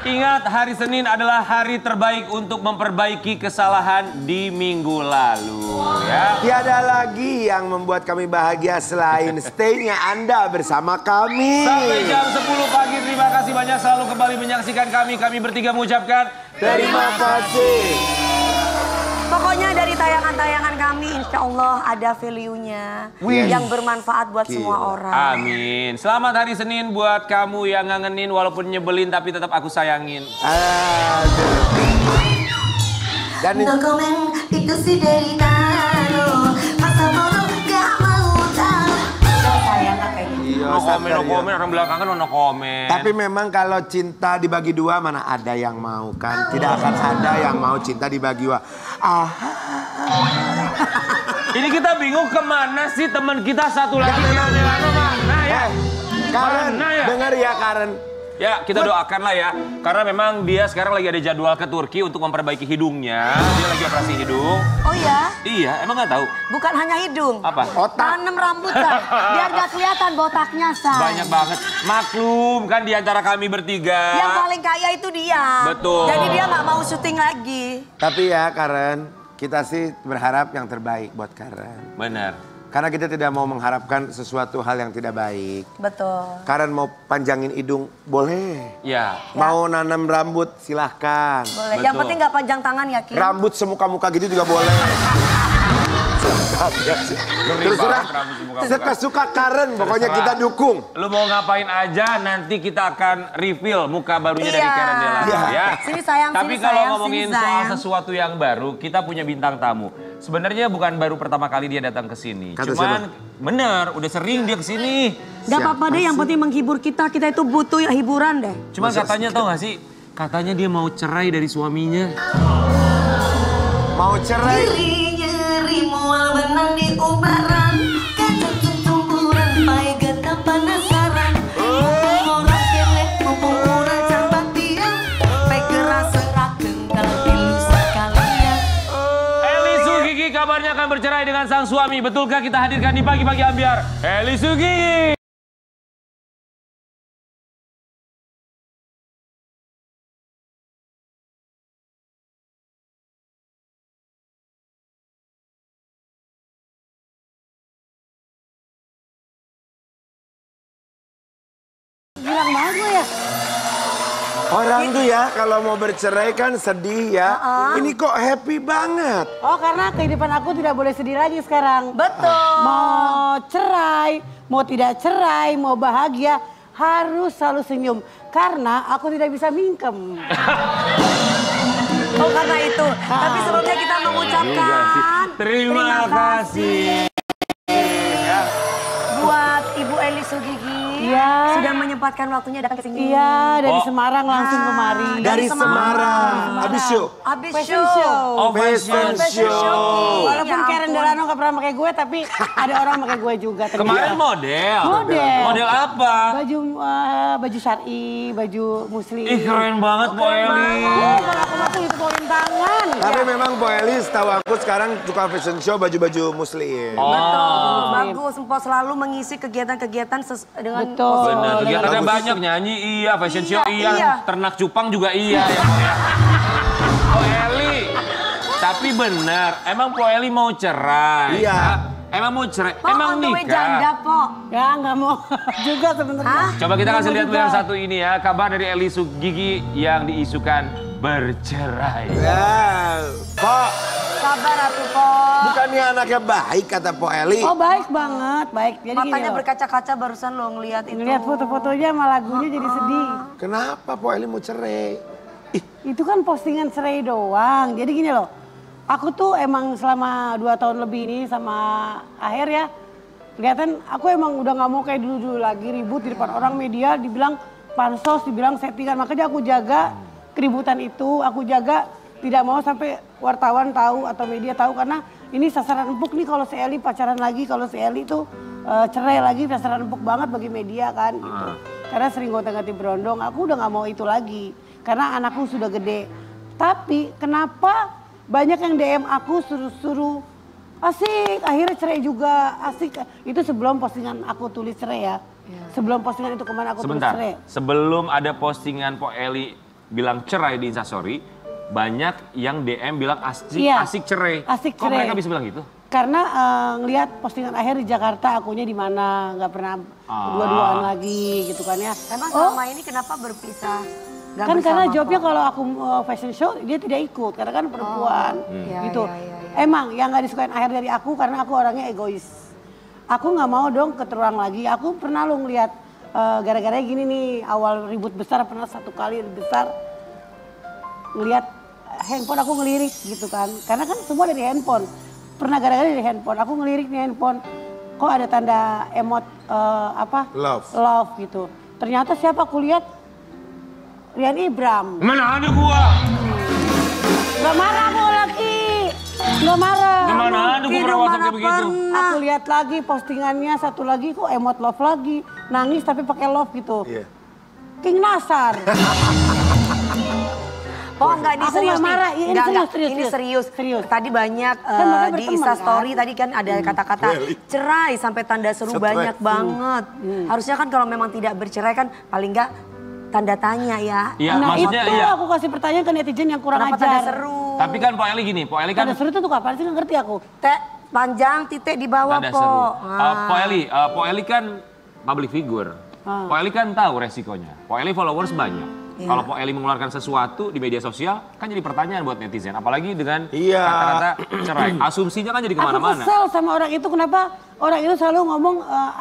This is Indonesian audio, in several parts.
Ingat, hari Senin adalah hari terbaik untuk memperbaiki kesalahan di minggu lalu. Ya. Tiada lagi yang membuat kami bahagia selain stay-nya Anda bersama kami. Sampai jam 10 pagi, terima kasih banyak selalu kembali menyaksikan kami. Kami bertiga mengucapkan terima kasih. Pokoknya dari tayangan-tayangan kami insya Allah ada value-nya yang bermanfaat buat semua orang. Amin. Selamat hari Senin buat kamu yang ngangenin walaupun nyebelin tapi tetap aku sayangin. Aduh. Dan No comment, itu sih dari Tano. Masa bodoh gak mau tahu. Saya gak kayak gitu. No komen, orang belakangan no komen. tapi memang kalau cinta dibagi dua mana ada yang mau kan? Tidak akan ada yang mau cinta dibagi dua. Ini kita bingung kemana sih teman kita satu lagi. Mana ya? Karen, Mana ya? dengar ya Karen. Ya, kita doakan lah ya. Karena memang dia sekarang lagi ada jadwal ke Turki untuk memperbaiki hidungnya. Dia lagi operasi hidung. Oh ya? Iya, emang nggak tahu? Bukan hanya hidung. Apa? Otak. Tanam rambut kan, biar gak kelihatan botaknya say. Banyak banget. Maklum kan di antara kami bertiga. Yang paling kaya itu dia. Betul. Jadi dia gak mau syuting lagi. Tapi ya Karen, kita sih berharap yang terbaik buat Karen. Benar. Karena kita tidak mau mengharapkan sesuatu hal yang tidak baik. Betul. Karen mau panjangin hidung, boleh. Ya. Mau nanam rambut, silahkan. Boleh. Betul. Yang penting gak panjang tangan ya Kim. Rambut semuka-muka gitu juga boleh. Terserah, suka Karen, pokoknya kita dukung. Lu mau ngapain aja, nanti kita akan reveal muka barunya dari Karen Della. Iya. Ya. Sini sayang, Tapi sini kalau sayang, ngomongin sini soal sayang. sesuatu yang baru, kita punya bintang tamu. Sebenarnya bukan baru pertama kali dia datang ke sini. Kata Cuman bener, udah sering dia ke sini. Gak apa-apa deh, yang penting menghibur kita. Kita itu butuh hiburan deh. Cuman katanya tau gak sih, katanya dia mau cerai dari suaminya. Mau cerai? Nyeri mual benang di ubaran. Kacung cumburan, pai gata penasaran. Orang kelek mumpung urang cambat dia. Pai geras serakeun kalau pilu sekalian. Eli Sugigi kabarnya akan bercerai dengan sang suami. Betulkah kita hadirkan di pagi-pagi ambiar? Eli Sugigi. Girang banget lo ya. Orang tuh ya kalau mau bercerai kan sedih ya. Ini kok happy banget. Oh, karena kehidupan aku tidak boleh sedih lagi sekarang. Betul. Mau cerai, mau tidak cerai, mau bahagia, harus selalu senyum. Karena aku tidak bisa mingkem. Oh karena itu. Tapi sebelumnya kita mengucapkan Terima kasih. buat Ibu Eli Sugigi. Iya. Sudah menyempatkan waktunya datang ke sini. Iya, dari Semarang langsung kemari. Dari Semarang. Habis show. Habis Fashion show. show. Oh, fashion show. Walaupun Ya Karen ampun. Delano gak pernah pakai gue, tapi ada orang pakai gue juga. Kemarin model. Model. Model apa? Baju syar'i, baju muslim. Ih keren banget Bu Eli. Kalau aku masuk itu poin tangan. Tapi memang Bu Eli setahu aku sekarang suka fashion show baju-baju muslim. Betul, bagus. Empok selalu mengisi kegiatan-kegiatan dengan Betul. Bener, kegiatannya Bagus. banyak, nyanyi iya, fashion show Iya, iya, iya. ternak cupang juga iya. Ya, Po, ya. Oh Eli, tapi benar, emang Po Eli mau cerai? Iya. Hah? Emang mau cerai? Po, Emang on the way nikah? janda, Po. Ya nggak mau juga sebenarnya. Hah? Coba kita kasih lihat juga. yang satu ini ya, kabar dari Eli Sugigi yang diisukan bercerai. Ya, Kok Sabar atuh, Po. bukannya anaknya baik kata Po Eli. Oh baik banget, baik. Jadi Matanya gini loh, berkaca-kaca barusan lo ngeliat itu. ngeliat foto-fotonya sama lagunya jadi sedih. Kenapa Po Eli mau cerai? Itu kan postingan cerai doang. Jadi gini loh, aku tuh emang selama 2 tahun lebih ini sama Aher ya, kelihatan aku emang udah nggak mau kayak dulu-dulu lagi ribut di depan orang media, dibilang pansos, dibilang settingan. Makanya aku jaga keributan itu, aku jaga tidak mau sampai wartawan tahu atau media tahu karena ini sasaran empuk nih kalau si Eli pacaran lagi, kalau si Eli tuh cerai lagi sasaran empuk banget bagi media kan gitu. Karena sering gonta-ganti berondong, aku udah nggak mau itu lagi karena anakku sudah gede. Tapi kenapa banyak yang DM aku suruh-suruh asik, akhirnya cerai juga asik. Itu sebelum postingan aku tulis cerai ya. Sebelum postingan itu kemana aku tulis Sebentar, cerai. sebelum ada postingan Po Eli bilang cerai di Instastory, banyak yang DM bilang asik, Iya. asik cerai. Asik Kok cerai. mereka bisa bilang gitu? Karena ngelihat postingan Aher di Jakarta, akunya di mana, nggak pernah dua-duaan lagi gitu kan ya. Emang selama ini kenapa berpisah? Gak Kan karena bersama jawabnya kok? kalau aku fashion show dia tidak ikut karena kan perempuan Iya, gitu. iya, iya, iya. Emang yang nggak disukain Aher dari aku karena aku orangnya egois. Aku nggak mau dong keterulang lagi. Aku pernah lo ngeliat gara-gara gini nih awal ribut besar pernah satu kali besar ngeliat handphone aku ngelirik gitu kan. Karena kan semua dari handphone. Pernah gara-gara dari handphone. Aku ngelirik nih handphone. Kok ada tanda emot apa? Love gitu. Ternyata siapa aku lihat Rian Ibram. Mana ada gua? Gak marah aku lagi. Gak marah. Gimana ada gua pernah WhatsApp kayak begitu? Aku lihat lagi postingannya satu lagi kok emot love lagi. Nangis tapi pakai love gitu. Iya. King Nasar. Oh enggak, ini Aku serius nggak nih. marah. Ini Enggak, serius, enggak. serius, Ini serius. serius. Serius. Tadi banyak Kan mereka di berteman, Instastory kan? tadi kan ada kata-kata cerai sampai tanda seru Stres. banyak banget. Harusnya kan kalau memang tidak bercerai kan paling enggak tanda tanya ya. Iya, Nah maksudnya itu iya. aku kasih pertanyaan ke netizen yang kurang Kenapa tanda ajar. seru? Tapi kan Pak Eli gini, Pak Eli kan Tanda seru itu tuh kapan sih nggak ngerti aku. Teh panjang titik di bawah tanda po. seru. Ah. Pak Eli kan public figure. Pak Eli kan tahu resikonya. Pak Eli followers banyak. Iya. Kalau Pak Eli mengeluarkan sesuatu di media sosial, kan jadi pertanyaan buat netizen. Apalagi dengan Iya. kata-kata cerai. Asumsinya kan jadi Aku kemana-mana. kesel sama orang itu kenapa orang itu selalu ngomong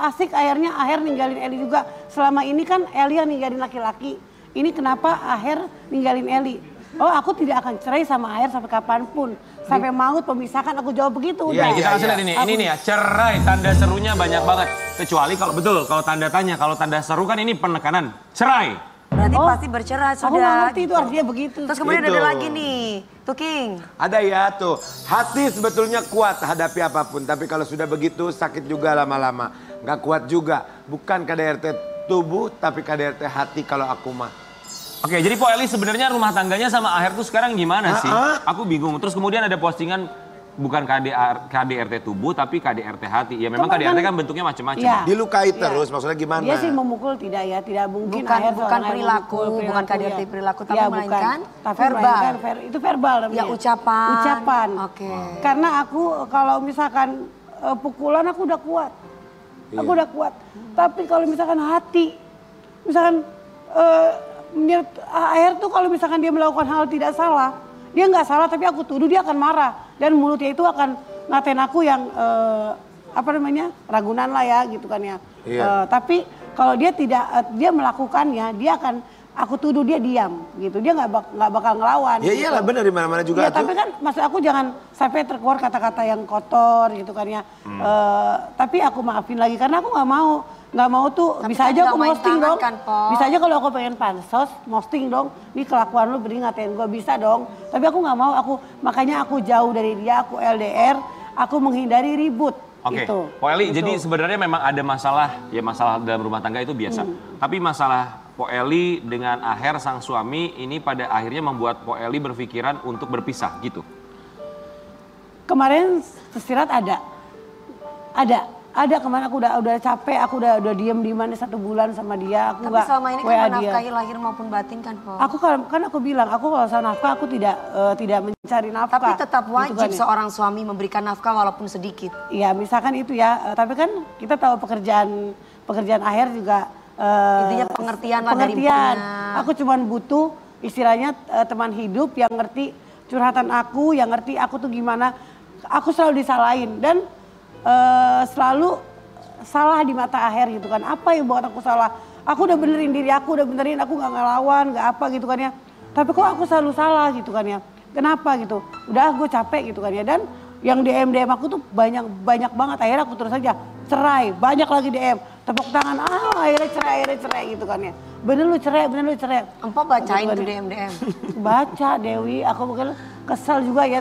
asik akhirnya Aher ninggalin Eli juga. Selama ini kan Eli yang ninggalin laki-laki. Ini kenapa Aher ninggalin Eli? Oh aku tidak akan cerai sama Aher sampai kapanpun. Sampai maut pemisahkan aku jawab begitu. Iya, udah. Kita kasih lihat ini. Ini nih ya, cerai tanda serunya banyak banget. Kecuali kalau betul, kalau tanda tanya, kalau tanda seru kan ini penekanan. Cerai. Berarti Oh. pasti bercerai Aku nggak sudah. ngerti itu artinya begitu. Terus kemudian Gitu. ada lagi nih, tuh King. Ada ya tuh, hati sebetulnya kuat hadapi apapun. Tapi kalau sudah begitu sakit juga lama-lama. Nggak kuat juga, bukan KDRT tubuh tapi KDRT hati kalau aku mah. Oke, jadi Po Eli sebenarnya rumah tangganya sama Aher tuh sekarang gimana sih? Ah, Aku bingung. Terus kemudian ada postingan bukan KDRT tubuh tapi KDRT hati. Ya memang Kemarin KDRT kan- kan bentuknya macam-macam. Iya. Dilukai terus, maksudnya gimana? Dia sih memukul tidak ya, tidak mungkin Bukan- Aher bukan seorang yang perilaku, memukul, bukan perilaku, KDRT ya. perilaku, tapi Ya, melainkan Tapi verbal. melainkan itu verbal namanya. Ya, ucapan. Ucapan. Oke. Karena aku kalau misalkan pukulan aku udah kuat. Aku udah kuat. Tapi kalau misalkan hati, misalkan menurut Aher tuh kalau misalkan dia melakukan hal tidak salah, dia nggak salah tapi aku tuduh dia akan marah dan mulutnya itu akan ngatain aku yang apa namanya ragunan lah ya gitu kan ya. Iya. Tapi kalau dia tidak dia melakukannya dia akan aku tuduh dia diam gitu, dia nggak bakal ngelawan. Ya gitu. iyalah benar di mana-mana juga Iya, tapi kan maksud aku jangan sampai terkeluar kata-kata yang kotor gitu kan ya. Tapi aku maafin lagi karena aku nggak mau tuh Tapi bisa kan aja nggak aku main posting tangan dong. kan, Po? Bisa aja kalau aku pengen pansos posting dong. Ini kelakuan lu beri ngatain gue bisa dong. Tapi aku nggak mau, makanya aku jauh dari dia, aku LDR, aku menghindari ribut. Oke, Gitu. Po Eli, Gitu. jadi sebenarnya memang ada masalah, ya masalah dalam rumah tangga itu biasa. Tapi masalah Po Eli dengan Aher sang suami ini pada akhirnya membuat Po Eli berpikiran untuk berpisah gitu. Kemarin tersirat ada kemarin aku udah capek, aku udah diem di mana 1 bulan sama dia, aku Tapi nggak selama ini WA kan dia. menafkahi lahir maupun batin kan, Po. Aku kan aku bilang aku kalau soal nafkah aku tidak mencari nafkah. Tapi tetap gitu wajib kan ya. seorang suami memberikan nafkah walaupun sedikit. Iya misalkan itu ya, tapi kan kita tahu pekerjaan Aher juga. Intinya pengertian lah dari pengertian. ibunya. Aku cuman butuh istilahnya teman hidup yang ngerti curhatan aku, yang ngerti aku tuh gimana. Aku selalu disalahin dan selalu salah di mata Aher gitu kan. Apa yang buat aku salah? Aku udah benerin diri aku, udah benerin aku nggak ngelawan, nggak apa gitu kan ya. Tapi kok aku selalu salah gitu kan ya. Kenapa gitu? Udah gue capek gitu kan ya. Dan yang DM aku tuh banyak banget. Akhirnya aku terus aja cerai. Banyak lagi DM. Tepuk tangan, akhirnya cerai gitu kan ya. Bener lu cerai. Empok bacain Gitu kan tuh ya. DM. Baca Dewi, aku mungkin kesel juga ya.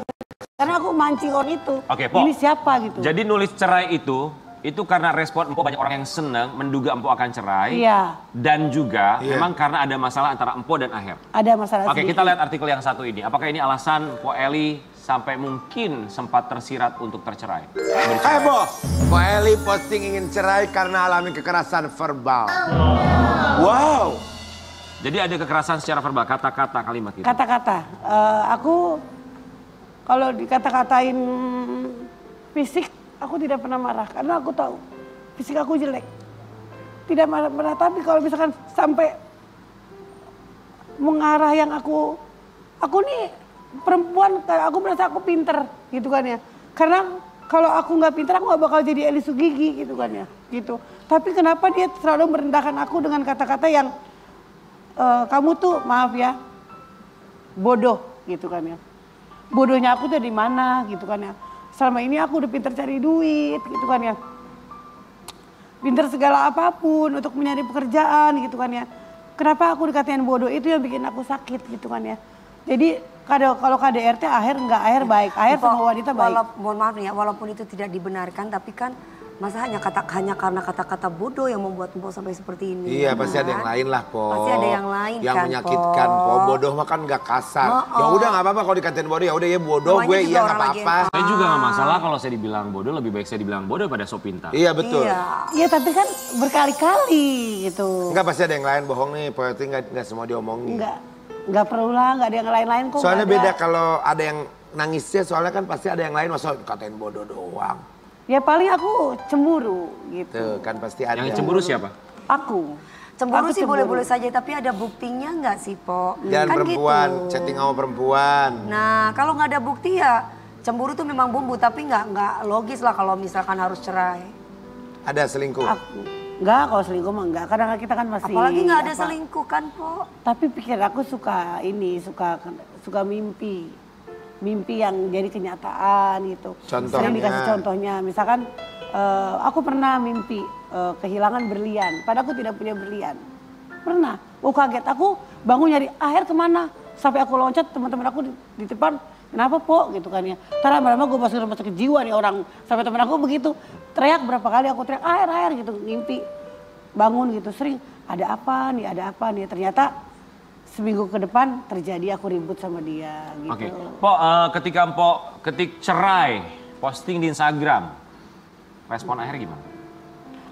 Karena aku mancing orang itu. Oke, Po. Ini siapa gitu. Jadi nulis cerai itu karena respon Empo banyak orang yang senang menduga Empo akan cerai. Iya. Dan juga Iya. memang karena ada masalah antara Empo dan Aher. Ada masalah Oke, sedikit. kita lihat artikel yang satu ini. Apakah ini alasan Po Eli sampai mungkin sempat tersirat untuk tercerai? Heboh, Po Eli posting ingin cerai karena alami kekerasan verbal. Wow, Jadi ada kekerasan secara verbal, kata-kata, kalimat gitu. Kata-kata. Aku kalau dikata-katain fisik, aku tidak pernah marah karena aku tahu fisik aku jelek. Tidak marah, tapi kalau misalkan sampai mengarah yang aku nih perempuan, aku merasa aku pinter gitu kan ya. Karena kalau aku nggak pinter, aku nggak bakal jadi Eli Sugigi gitu kan ya. Gitu. Tapi kenapa dia selalu merendahkan aku dengan kata-kata yang kamu tuh maaf ya bodoh gitu kan ya. Bodohnya aku tuh di mana gitu kan ya. Selama ini aku udah pinter cari duit gitu kan ya. Pinter segala apapun untuk mencari pekerjaan gitu kan ya. Kenapa aku dikatain bodoh, itu yang bikin aku sakit gitu kan ya. Jadi kalau KDRT Aher enggak, Aher baik. Aher sama wanita baik. Mohon maaf nih ya, walaupun itu tidak dibenarkan tapi kan masa hanya karena kata-kata bodoh yang membuat Mpok sampai seperti ini. Iya, pasti ada yang lain lah, Po. Pasti ada yang lain yang kan, menyakitkan, Po. Bodoh mah kan gak kasar. Ya udah gak apa-apa kalau dikatain bodoh, ya udah ya bodoh, Namanya gue juga iya gak orang lagi apa-apa. Saya juga gak masalah kalau saya dibilang bodoh, lebih baik saya dibilang bodoh pada so pintar. Iya betul. Iya tapi kan berkali-kali gitu. Enggak, pasti ada yang lain bohong nih, Po Yati nggak semua diomongin. Enggak perlu lah, enggak ada yang lain-lain kok. Soalnya nggak beda ada. kalau ada yang nangisnya, soalnya kan pasti ada yang lain, masa katain bodoh doang. Ya paling aku cemburu gitu. Tuh kan pasti ada. Yang cemburu siapa? Aku. Cemburu Aku sih boleh-boleh saja, tapi ada buktinya nggak sih, Po? Dan Kan perempuan, gitu. chatting sama perempuan. Nah, kalau nggak ada bukti ya cemburu tuh memang bumbu, tapi nggak logis lah kalau misalkan harus cerai. Ada selingkuh. Enggak, kalau selingkuh mah enggak. Kadang kita kan masih. Apalagi nggak ada selingkuh kan, Po? Tapi pikir aku suka mimpi. Mimpi yang jadi kenyataan gitu. Contohnya? Sering dikasih contohnya. Misalkan aku pernah mimpi kehilangan berlian. Padahal aku tidak punya berlian. Pernah. Kaget. Aku bangun nyari Aher kemana. Sampai aku loncat, teman-teman aku di depan. Kenapa, Po? Gitu kan ya. Ntar lama-lama gue masuk rumah sakit jiwa nih orang. Sampai teman aku begitu. Teriak berapa kali aku teriak, Aher gitu. Ngimpi. Bangun gitu. Sering. Ada apa nih. Ternyata seminggu ke depan terjadi aku ribut sama dia gitu. Oke, Po, ketika Mpok ketik cerai, posting di Instagram, respon Aher gimana?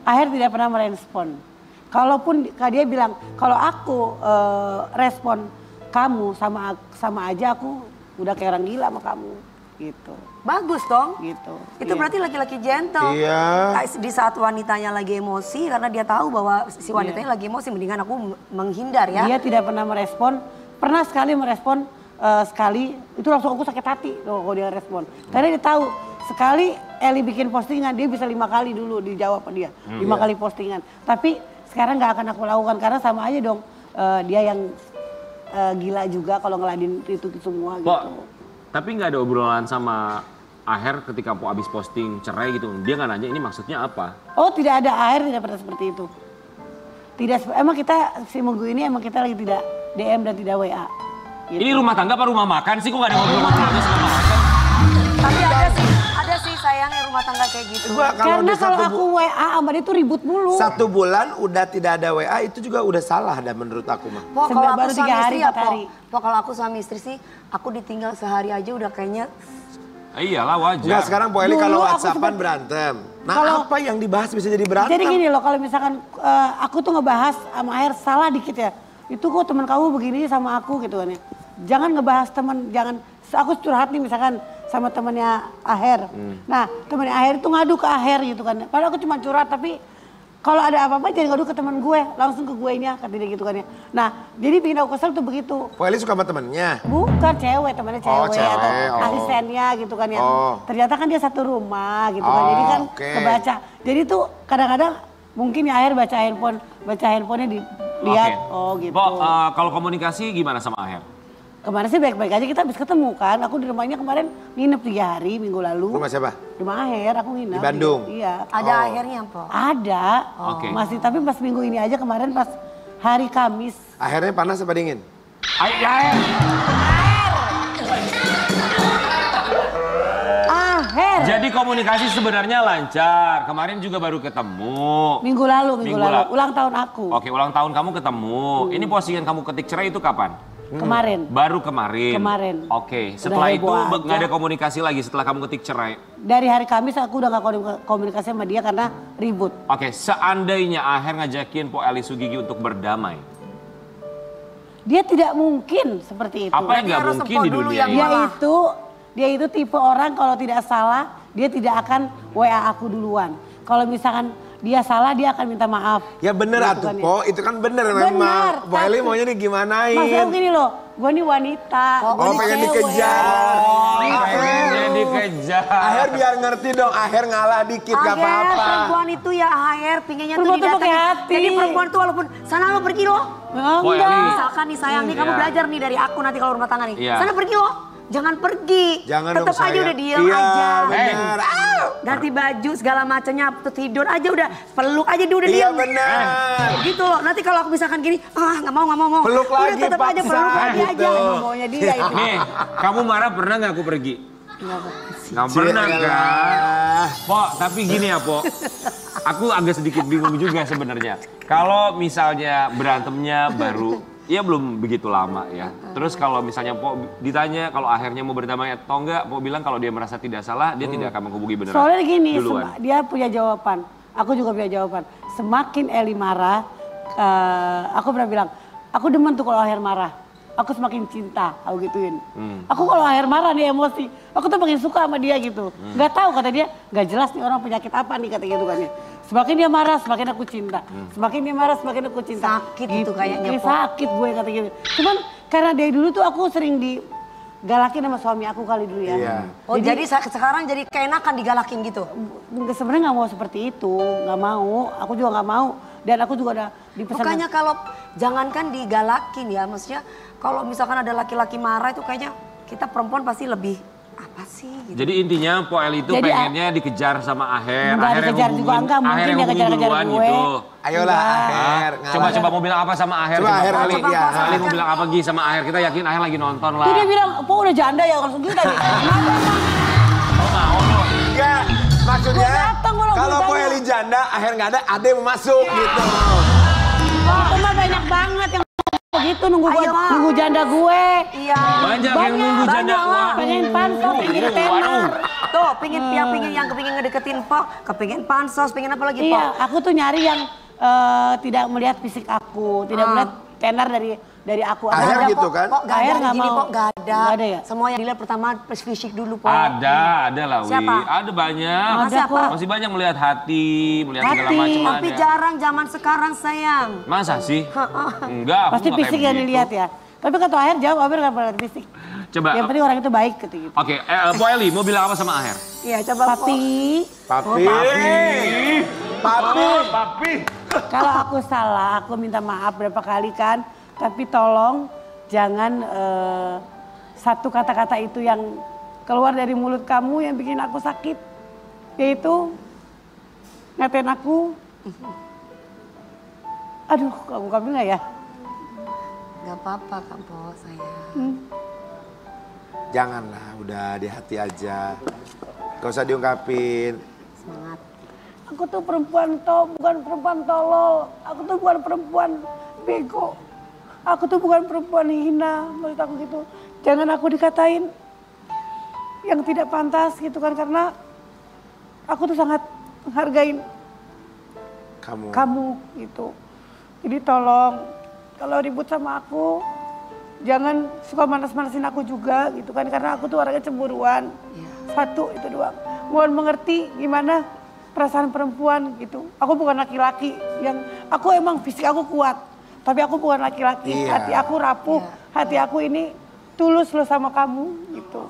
Aher tidak pernah merespon. Kalaupun dia bilang, kalau aku respon kamu sama aja aku udah kayak orang gila sama kamu gitu. Bagus dong. Gitu. Itu Iya. berarti laki-laki gentle. Iya. Di saat wanitanya lagi emosi, karena dia tahu bahwa si wanitanya lagi emosi, mendingan aku menghindar ya. Dia tidak pernah merespon. Pernah sekali merespon sekali, itu langsung aku sakit hati kalau dia respon. Karena dia tahu sekali Eli bikin postingan, dia bisa 5 kali dulu dijawab sama dia. 5 kali postingan. Tapi sekarang nggak akan aku lakukan karena sama aja dong. Dia yang gila juga kalau ngeladin itu semua Po, gitu. tapi nggak ada obrolan sama Aher ketika Mpok abis posting cerai gitu. Dia nggak nanya ini maksudnya apa? Oh tidak ada, Aher tidak pernah seperti itu. Tidak, emang kita si minggu ini emang kita lagi tidak DM dan tidak WA. Gitu. Ini rumah tangga apa rumah makan sih? Kok nggak ada ngobrol-ngobrol sama makan? Tapi ada sih sayangnya rumah tangga kayak gitu. Gua Karena udah kalau aku WA sama dia tuh ribut mulu. 1 bulan udah tidak ada WA, itu juga udah salah dah menurut aku mah. Po, kalau aku Baru 3 suami hari, istri ya, 4 hari. Po, kalau aku suami istri sih, aku ditinggal sehari aja udah kayaknya Iyalah wajar. Enggak, sekarang Po Eli Dulu kalau aku WhatsAppan sempet- berantem. Nah Kalau- apa yang dibahas bisa jadi berantem? Jadi gini loh, kalau misalkan aku tuh ngebahas sama Aher salah dikit ya. Itu kok teman kamu begini sama aku gitu kan ya. Jangan ngebahas teman, jangan, aku curhat nih misalkan sama temannya Aher. Nah temannya Aher itu ngadu ke Aher gitu kan. Padahal aku cuma curhat, tapi kalau ada apa-apa jangan ngadu ke teman gue, langsung ke gue nya, kata dia gitu kan ya. Nah jadi bikin aku kesel tuh begitu. Po Eli suka sama temennya. Bukan cewek, temannya cewek, Oh, cewek, atau oh. asistennya gitu kan ya. Oh. Ternyata kan dia satu rumah gitu kan, jadi kan oke. kebaca. Jadi tuh kadang-kadang mungkin ya Aher baca handphonenya dilihat, Oke. oh gitu. Po, kalau komunikasi gimana sama Aher? Kemarin sih baik-baik aja, kita habis ketemu kan. Aku di rumahnya kemarin nginep 3 hari minggu lalu. Rumah siapa? Rumah Aher, aku nginep. Di Bandung? Iya. ada akhirnya, Po. Ada, Oke. masih, tapi pas minggu ini aja kemarin pas hari Kamis. Akhirnya panas apa dingin? Aher! Aher, Jadi komunikasi sebenarnya lancar. Kemarin juga baru ketemu. minggu lalu, Minggu lalu. ulang tahun aku. Oke, ulang tahun kamu ketemu. Ini postingan kamu ketik cerai itu kapan? Kemarin. Baru kemarin. Kemarin. Oke, setelah Udah itu heboh nggak aja. ada komunikasi lagi setelah kamu ketik cerai. Dari hari Kamis aku udah gak komunikasi sama dia karena ribut. Oke, seandainya Aher ngajakin Po Eli Sugigi untuk berdamai, Dia tidak mungkin seperti itu. Apa yang nggak harus mungkin semprot di dulu dunia yang ini? Dia itu tipe orang kalau tidak salah, dia tidak akan WA aku duluan. Kalau misalkan dia salah, dia akan minta maaf. Ya bener atuh Po, itu kan bener memang. Po Eli maunya digimanain. Maksudnya gini loh, gue nih wanita. Oh, gua nih pengen cewek. dikejar. Pengennya dikejar. Aher biar ngerti dong, Aher ngalah dikit gak Aher, apa-apa. perempuan itu ya Aher, pinginnya tuh Perempuan tuh pakai didatengin. hati. Jadi perempuan tuh walaupun sana lo pergi lo. Po Eli. Misalkan nih sayang nih kamu Iya. belajar nih dari aku nanti kalau rumah tangga nih. Iya. Sana pergi lo. Jangan pergi. Jangan Tetap dong aja sayang. udah diem Iya, aja. bener. Ganti baju segala macamnya, tidur aja udah. Peluk aja dia udah Iya diem. bener. Gitu loh. Nanti kalau aku misalkan gini, nggak mau. Peluk Udah lagi, tetap aja paksa, peluk lagi gitu. aja. Maunya dia itu. Nih, kamu marah pernah nggak aku pergi? Nggak pernah kan? Cielah. Po, tapi gini ya Po. Aku agak sedikit bingung juga sebenarnya. Kalau misalnya berantemnya baru, ya belum begitu lama ya. Terus kalau misalnya Po ditanya kalau akhirnya mau berdamai atau enggak, Po bilang kalau dia merasa tidak salah, dia tidak akan menghubungi beneran. Soalnya gini, duluan. dia punya jawaban. Aku juga punya jawaban. Semakin Eli marah, aku pernah bilang, aku demen tuh kalau Aher marah. Aku semakin cinta, aku gituin. Aku kalau Aher marah nih emosi, aku tuh makin suka sama dia gitu. Gak tahu kata dia, gak jelas nih orang penyakit apa nih kata gitu kan ya. Semakin dia marah, semakin aku cinta. Semakin dia marah, semakin aku cinta. Sakit itu kayaknya, Kayak Po. sakit gue kata gitu. Cuman karena dari dulu tuh aku sering digalakin sama suami aku kali dulu ya. Iya. Oh jadi sekarang jadi keenakan digalakin gitu? Sebenarnya nggak mau seperti itu, nggak mau. Aku juga nggak mau. Dan aku juga udah dipesan. Bukannya kalau jangankan digalakin ya, maksudnya kalau misalkan ada laki-laki marah itu kayaknya kita perempuan pasti lebih apa sih gitu. Jadi intinya Po Eli itu Jadi, pengennya dikejar sama Aher. Nggak Aher yang dikejar juga, hubungin- enggak, mungkin Aher yang dia hubungin kejar-kejar duluan gue. gitu. Ayolah Aher. Coba mau bilang apa sama Aher? Coba Aher Po kali, Eli. ya. Po Eli mau bilang apa Gi sama Aher? Kita yakin Aher lagi nonton lah. Tuh dia bilang, Po udah janda ya langsung gitu tadi. Oh, mau loh. Enggak, maksudnya Gua datang, gua langsung kalau Po tanya. Eli janda, Aher nggak ada, Ade mau masuk gitu. Oh, mah banyak banget yang begitu nunggu Ayo, Ma. nunggu janda gue. Iya. Banyak yang nunggu janda. Waduh. Pengen pansos, pengen Waduh. tenar. Tuh, pingin yang kepingin ngedeketin Po, kepingin pansos, pingin apa lagi Po? Iya, aku tuh nyari yang tidak melihat fisik aku, tidak melihat tenar dari aku. Aku Aher ada gitu kok. kan? Kok gak Aher ada nggak gini mau. Po, gak ada. Nggak ada ya? Semua yang dilihat pertama fisik dulu Po. Ada lah Wi. Siapa? Ada banyak. Ada Siapa? kok. Masih banyak melihat hati, melihat segala Hati. macam Tapi ada. jarang zaman sekarang sayang. Masa sih? Enggak, aku Pasti nggak kayak fisik yang begitu. dilihat ya. Tapi kata Aher jawab, Aher nggak pernah lihat fisik. Coba. Yang penting orang itu baik gitu. Oke, Po Eli mau bilang apa sama Aher? Iya coba Po. Papi, Papi. Papi. Papi. kalau aku salah, aku minta maaf berapa kali kan. Tapi tolong jangan satu kata-kata itu yang keluar dari mulut kamu yang bikin aku sakit. Yaitu ngatain aku. Aduh, kamu nggak ya? Gak apa-apa kan Po sayang. Janganlah, udah di hati aja. Gak usah diungkapin. Semangat. Aku tuh bukan perempuan tolol. Aku tuh bukan perempuan bego. Aku tuh bukan perempuan hina, maksud aku gitu. Jangan aku dikatain yang tidak pantas gitu kan, karena aku tuh sangat menghargai kamu gitu. Jadi tolong, kalau ribut sama aku, jangan suka manas-manasin aku juga gitu kan, karena aku tuh orangnya cemburuan. Satu itu doang. Mohon mengerti gimana perasaan perempuan gitu. Aku bukan laki-laki yang, aku emang fisik aku kuat. Tapi aku bukan laki-laki, Iya. hati aku rapuh, hati aku ini tulus loh sama kamu gitu.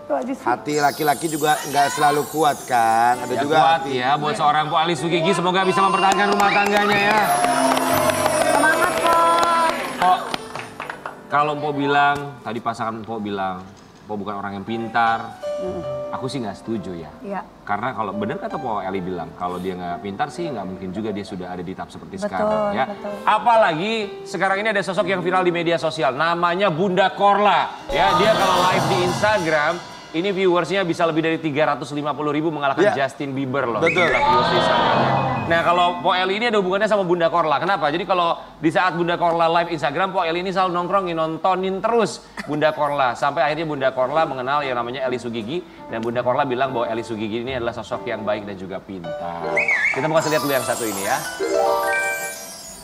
Itu aja sih. Hati laki-laki juga nggak selalu kuat kan. Ada Ya juga kuat hati. ya buat seorang Po Eli Sugigi, semoga bisa mempertahankan rumah tangganya ya. Semangat Po. Po, kalau Po bilang, tadi pasangan Po bilang, Po bukan orang yang pintar. Aku sih nggak setuju ya. Iya. Karena kalau benar kata Po Eli bilang, kalau dia nggak pintar sih nggak mungkin juga dia sudah ada di tahap seperti Betul, sekarang ya. betul. Apalagi sekarang ini ada sosok yang viral di media sosial, namanya Bunda Korla. Ya, dia kalau live di Instagram, ini viewersnya bisa lebih dari 350.000 mengalahkan Iya. Justin Bieber loh. Betul. Jumlah viewers di Instagramnya. Nah kalau Po Eli ini ada hubungannya sama Bunda Korla. Kenapa? Jadi kalau di saat Bunda Korla live Instagram, Po Eli ini selalu nongkrongin, nontonin terus Bunda Korla. Sampai akhirnya Bunda Korla mengenal yang namanya Eli Sugigi. Dan Bunda Korla bilang bahwa Eli Sugigi ini adalah sosok yang baik dan juga pintar. Kita mau kasih lihat dulu yang satu ini ya.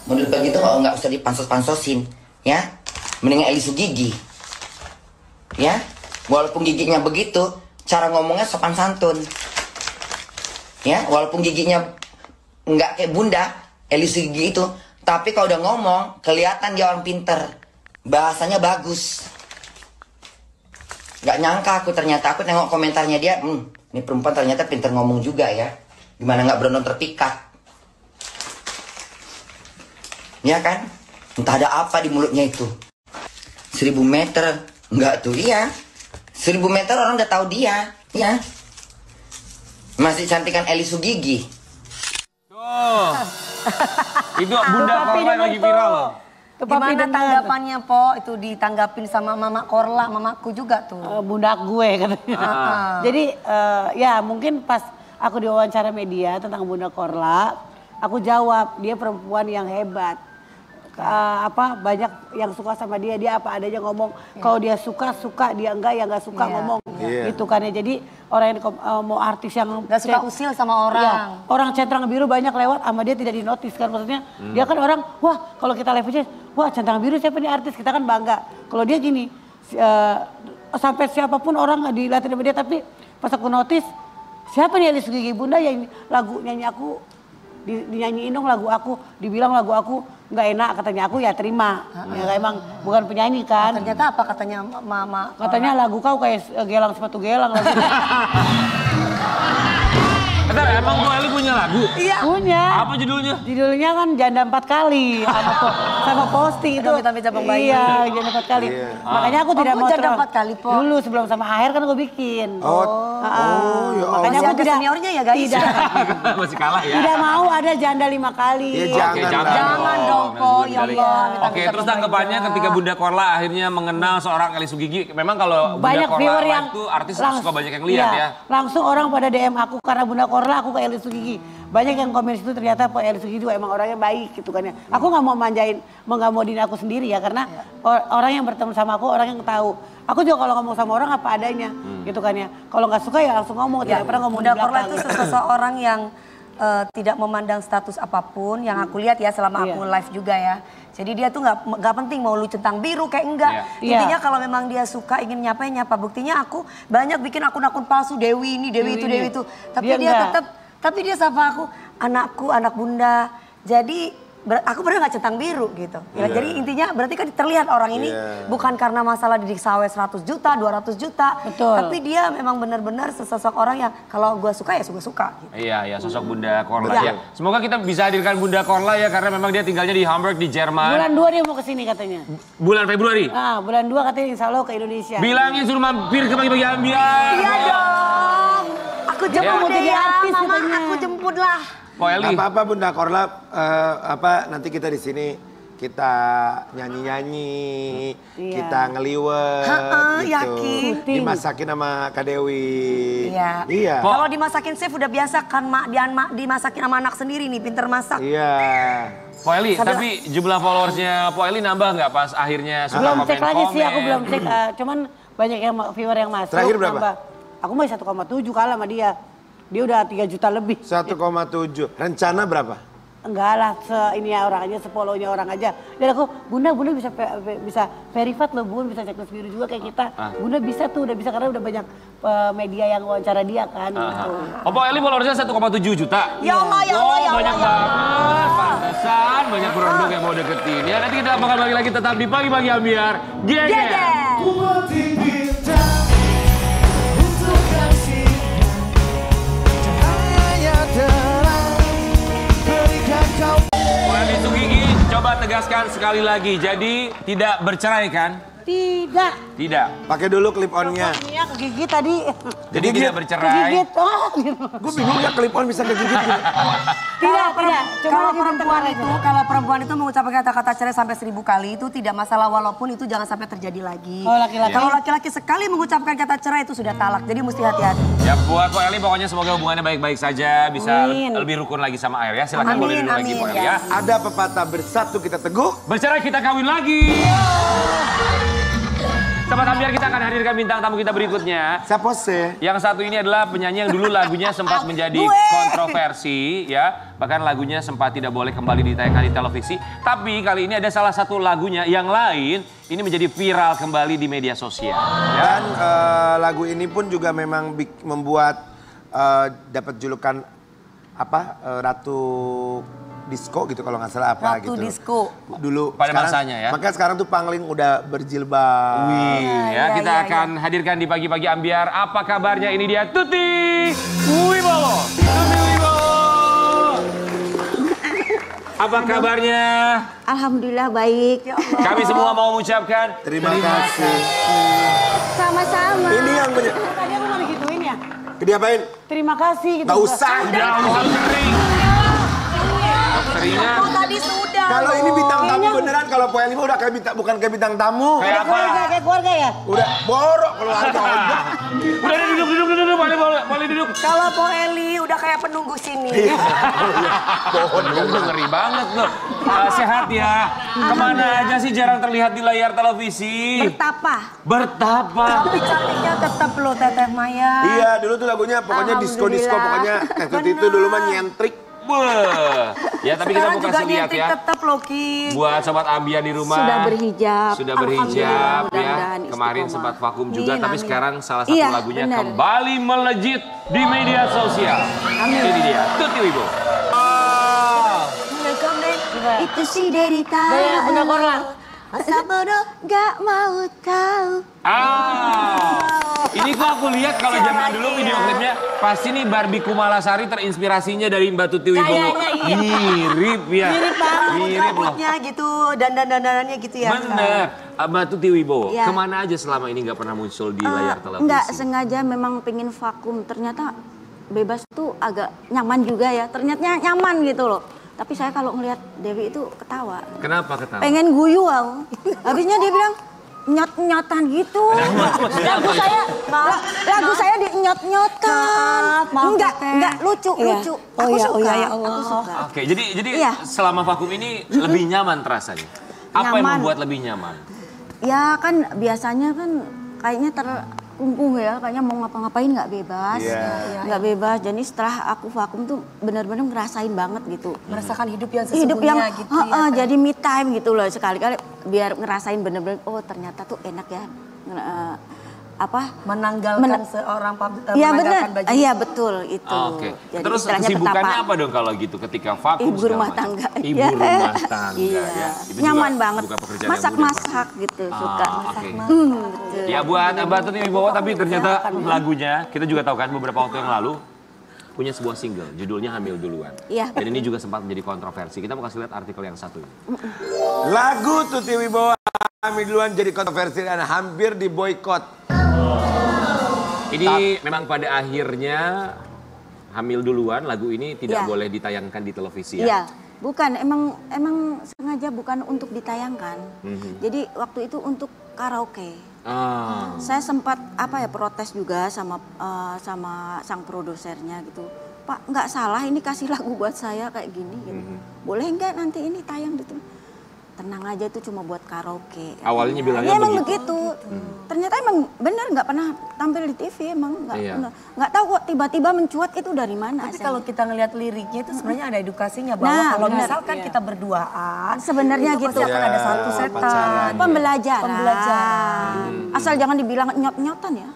Menurut begitu kalau nggak usah dipansos-pansosin, ya. Mendingan Eli Sugigi. Ya, walaupun giginya begitu, cara ngomongnya sopan santun. Ya, walaupun giginya nggak kayak bunda, Eli Sugigi itu, tapi kalau udah ngomong, kelihatan dia orang pinter. Bahasanya bagus. Nggak nyangka aku ternyata, aku nengok komentarnya dia, ini perempuan ternyata pinter ngomong juga ya. Gimana nggak berondong terpikat. Ya kan? Entah ada apa di mulutnya itu. 1000 meter, enggak tuh, iya. 1000 meter orang udah tahu dia, ya. Masih cantikan Eli Sugigi. Tuh. Itu Bunda Korla yang lagi viral loh. Gimana tanggapannya Po? Itu ditanggapin sama Mama Korla, mamaku juga tuh. Bunda gue katanya. Jadi ya mungkin pas aku diwawancara media tentang Bunda Korla, aku jawab dia perempuan yang hebat. Banyak yang suka sama dia apa adanya ngomong. Kalau dia suka, dia enggak ya enggak suka ngomong. Gitu kan ya. Jadi orang yang mau artis yang gak suka usil sama orang. Ya, orang centang biru banyak lewat sama dia tidak dinotis kan. Maksudnya dia kan orang, wah kalau kita live aja, wah centang biru siapa nih artis, kita kan bangga. Kalau dia gini, sampai siapapun orang dilihatin sama dia, tapi pas aku notice, siapa nih Eli Sugigi Bunda yang lagu nyanyi aku, dinyanyiin dong lagu aku, dibilang lagu aku nggak enak, katanya aku ya terima. Ya emang bukan penyanyi kan. Ternyata apa katanya Mama? Katanya lagu kau kayak gelang sepatu gelang lagu. Emang Bu Eli punya lagu? Iya. Punya. Apa judulnya? Judulnya kan Janda 4 kali sama posting itu. Tapi cabang bayi. Iya, Janda 4 kali. Makanya aku tidak mau Janda 4 kali Po. Dulu sebelum sama Aher kan aku bikin. Ya Makanya aku tidak seniornya ya guys. Masih kalah ya. Tidak mau ada janda 5 kali. Ya, Jangan dong Po, ya Allah. Oke, terus tanggapannya ketika Bunda Korla akhirnya mengenal seorang Eli Sugigi. Memang kalau Bunda Banyak Korla viewer live yang tuh artis suka banyak yang lihat ya. Langsung orang pada DM aku karena Bunda Korla aku ke Eli Sugigi. Banyak yang komen situ ternyata Pak Eli Sugigi juga emang orangnya baik gitu kan ya. Aku nggak mau manjain, nggak mau diri aku sendiri ya karena orang yang bertemu sama aku orang yang tahu. Aku juga kalau ngomong sama orang apa adanya gitu kan ya. Kalau nggak suka ya langsung ngomong, tidak pernah ngomong di Bunda belakang. Korla itu seseorang yang tidak memandang status apapun yang aku lihat ya selama aku live juga ya. Jadi dia tuh nggak penting mau lu centang biru kayak enggak. Intinya kalau memang dia suka ingin nyapa. Buktinya aku banyak bikin akun-akun palsu Dewi ini, Dewi itu. Tapi dia dia sapa aku anakku, anak Bunda. Jadi aku bener gak centang biru gitu. Ya, jadi intinya berarti kan terlihat orang ini bukan karena masalah didik sawe 100 juta, 200 juta. Betul. Tapi dia memang benar-benar sesosok orang yang kalau gue suka ya suka-suka. Gitu. Iya, sosok Bunda Korla ya. Semoga kita bisa hadirkan Bunda Korla ya karena memang dia tinggalnya di Hamburg di Jerman. Bulan 2 dia mau kesini katanya. Bulan Februari? Bulan 2 katanya insya Allah ke Indonesia. Bilangin suruh mampir ke bagi-bagi ambiar. Iya dong. Aku jemput deh ya, Mama katanya. aku jemput lah. Po Eli. Apa-apa Bunda Korla, nanti kita di sini kita nyanyi-nyanyi, kita ngeliwet gitu. Yakin. Dimasakin sama Kak Dewi. Iya. Kalau dimasakin chef udah biasa kan dimasakin sama anak sendiri nih, pinter masak. Iya. Po Eli, tapi jumlah followersnya Po Eli nambah nggak pas akhirnya suka Belum cek lagi sih, aku komen? belum cek. Cuman banyak yang viewer yang masuk. Terakhir berapa? Nambah. Aku masih 1,7 kalah sama dia. Dia udah 3 juta lebih. 1,7. Rencana berapa? Enggak lah, ini ya orang aja, sepolonya orang aja. Dan aku, Bunda bisa verified loh Bun, bisa checklist biru juga kayak kita. Bunda bisa tuh, udah bisa karena udah banyak media yang wawancara dia kan. Gitu. Oh, Po Eli followersnya 1,7 juta. Ya Allah, ya Allah, ya Allah. Banyak banget. Pantesan banyak berondong yang mau deketin. Ya nanti kita bakal balik lagi tetap di Pagi-Pagi Ambiar. Geger. Eli Sugigi, coba tegaskan sekali lagi. Jadi tidak bercerai kan? Tidak. Tidak. Pakai dulu clip on-nya. Iya kegigit tadi. Jadi tidak bercerai. Kegigit. Oh, gitu. Gue bingung ya clip on bisa kegigit gitu. Tidak. Kalau perempuan itu mengucapkan kata-kata cerai sampai 1000 kali itu tidak masalah walaupun itu jangan sampai terjadi lagi. Kalau laki-laki sekali mengucapkan kata cerai itu sudah talak. Jadi mesti hati-hati. Ya buat Po Eli pokoknya semoga hubungannya baik-baik saja, bisa lebih rukun lagi sama Air ya. Silakan boleh dulu lagi Po Eli ya. Ada pepatah bersatu kita teguh. Bercerai kita kawin lagi. Sobat Ambiar, kita akan hadirkan bintang tamu kita berikutnya. Siapa sih? Yang satu ini adalah penyanyi yang dulu lagunya sempat menjadi kontroversi ya. Bahkan lagunya sempat tidak boleh kembali ditayangkan di televisi. Tapi kali ini ada salah satu lagunya yang lain ini menjadi viral kembali di media sosial. Dan lagu ini pun juga memang membuat dapat julukan apa Ratu Disco gitu kalau nggak salah apa Ratu gitu. Disco. Dulu Pada sekarang, masanya ya. Makanya sekarang tuh Pangling udah berjilbab. Wih, kita akan hadirkan di pagi-pagi ambiar. Apa kabarnya? Ini dia Tuti Wibowo. Tuti Wibowo. Apa kabarnya? Alhamdulillah baik. Kami semua mau mengucapkan Terima kasih. Sama-sama. Ini yang Tadi aku mau digituin ya. diapain? Terima kasih gitu. Gak usah. Udah sering. Seringan. Oh tadi sudah. Kalau ini bintang tamu beneran, kalau Poel ini udah kayak bintang, bukan kayak bintang tamu. Kayak apa? Kayak keluarga ya? Udah borok keluarga. Udah duduk, boleh duduk. Kalau Po Eli udah kayak penunggu sini. Lu ngeri banget loh. Sehat ya. Kemana aja sih jarang terlihat di layar televisi? Bertapa. Tapi cantiknya tetap loh Teteh Maya. Iya, dulu tuh lagunya pokoknya disco-disco, pokoknya Tetut itu dulu mah nyentrik. Beuh. Ya tapi kita mau kasih lihat ya. Tetap loh Ki. Buat sobat ambiar di rumah. Sudah berhijab. Sudah berhijab ya. Mudah-mudahan Kemarin istiqomah. sempat vakum juga, tapi sekarang salah satu Iya, lagunya benar. kembali melejit di media sosial. Ini dia, Tuti Wibowo. Itu si derita. Gaya Bunda Korla. Masa bodoh gak mau tahu. Ini kok aku lihat kalau zaman dulu video klipnya pasti nih Barbie Kumalasari terinspirasinya dari Mbak Tuti Wibowo. Mirip ya. Mirip loh. Rambutnya gitu, dandan-dandanannya gitu ya. Bener. Mbak Tuti Wibowo, Ya. kemana aja selama ini nggak pernah muncul di layar televisi? Enggak sengaja memang pengen vakum. Ternyata bebas tuh agak nyaman juga ya. Ternyata nyaman gitu loh. Tapi saya kalau ngelihat Dewi itu ketawa. Kenapa ketawa? Pengen guyu aku. Habisnya dia bilang nyot-nyotan gitu. Lagu saya dinyot-nyotan. Enggak lucu. Aku suka. Aku suka. Oke, jadi Iya. selama vakum ini lebih nyaman terasanya. Apa yang Nyaman. membuat lebih nyaman? Ya kan biasanya kan kayaknya terkungkung ya, kayaknya mau ngapa-ngapain nggak bebas, nggak bebas. Jadi setelah aku vakum tuh benar-benar ngerasain banget gitu. Merasakan hidup yang Hidup yang sesungguhnya gitu ya. jadi me time gitu loh, sekali-kali biar ngerasain bener-bener oh ternyata tuh enak ya. Menanggalkan seorang Iya benar, menanggalkan baju. iya betul itu. Oke. Jadi Terus istilahnya kesibukannya petapa. apa dong kalau gitu ketika vakum? Ibu segala rumah macam? tangga. Ibu Iya. rumah tangga Iya. ya. Itu Nyaman juga banget. bukan pekerjaan yang mudah. Masak-masak gitu suka. Betul. Ya buat Mbak Tuti Wibowo, tapi ternyata lagunya kita juga tahu kan beberapa waktu yang lalu punya sebuah single judulnya Hamil Duluan. Iya. Dan ini juga sempat menjadi kontroversi. Kita mau kasih lihat artikel yang satu ini. Lagu Tuti Wibowo Hamil Duluan jadi kontroversi dan hampir diboykot. Ini memang pada akhirnya Hamil Duluan lagu ini tidak Iya. boleh ditayangkan di televisi ya. Iya, bukan emang sengaja bukan untuk ditayangkan. Jadi waktu itu untuk karaoke. Ah. Saya sempat protes juga sama sang produsernya gitu. Pak nggak salah ini kasih lagu buat saya kayak gini. Gitu. Boleh nggak nanti ini tayang gitu? Tenang aja itu cuma buat karaoke. Awalnya bilangnya ya, emang begitu. Ternyata emang bener nggak pernah tampil di TV emang nggak Iya. pernah. Nggak tahu kok tiba-tiba mencuat itu dari mana. Tapi saya. kalau kita ngelihat liriknya itu sebenarnya ada edukasinya bahwa Nah, kalau benar. misalkan kita berduaan Sebenarnya itu gitu. pasti akan ada satu Ya, setan. pacaran. Pembelajaran. Asal jangan dibilang nyot-nyotan ya.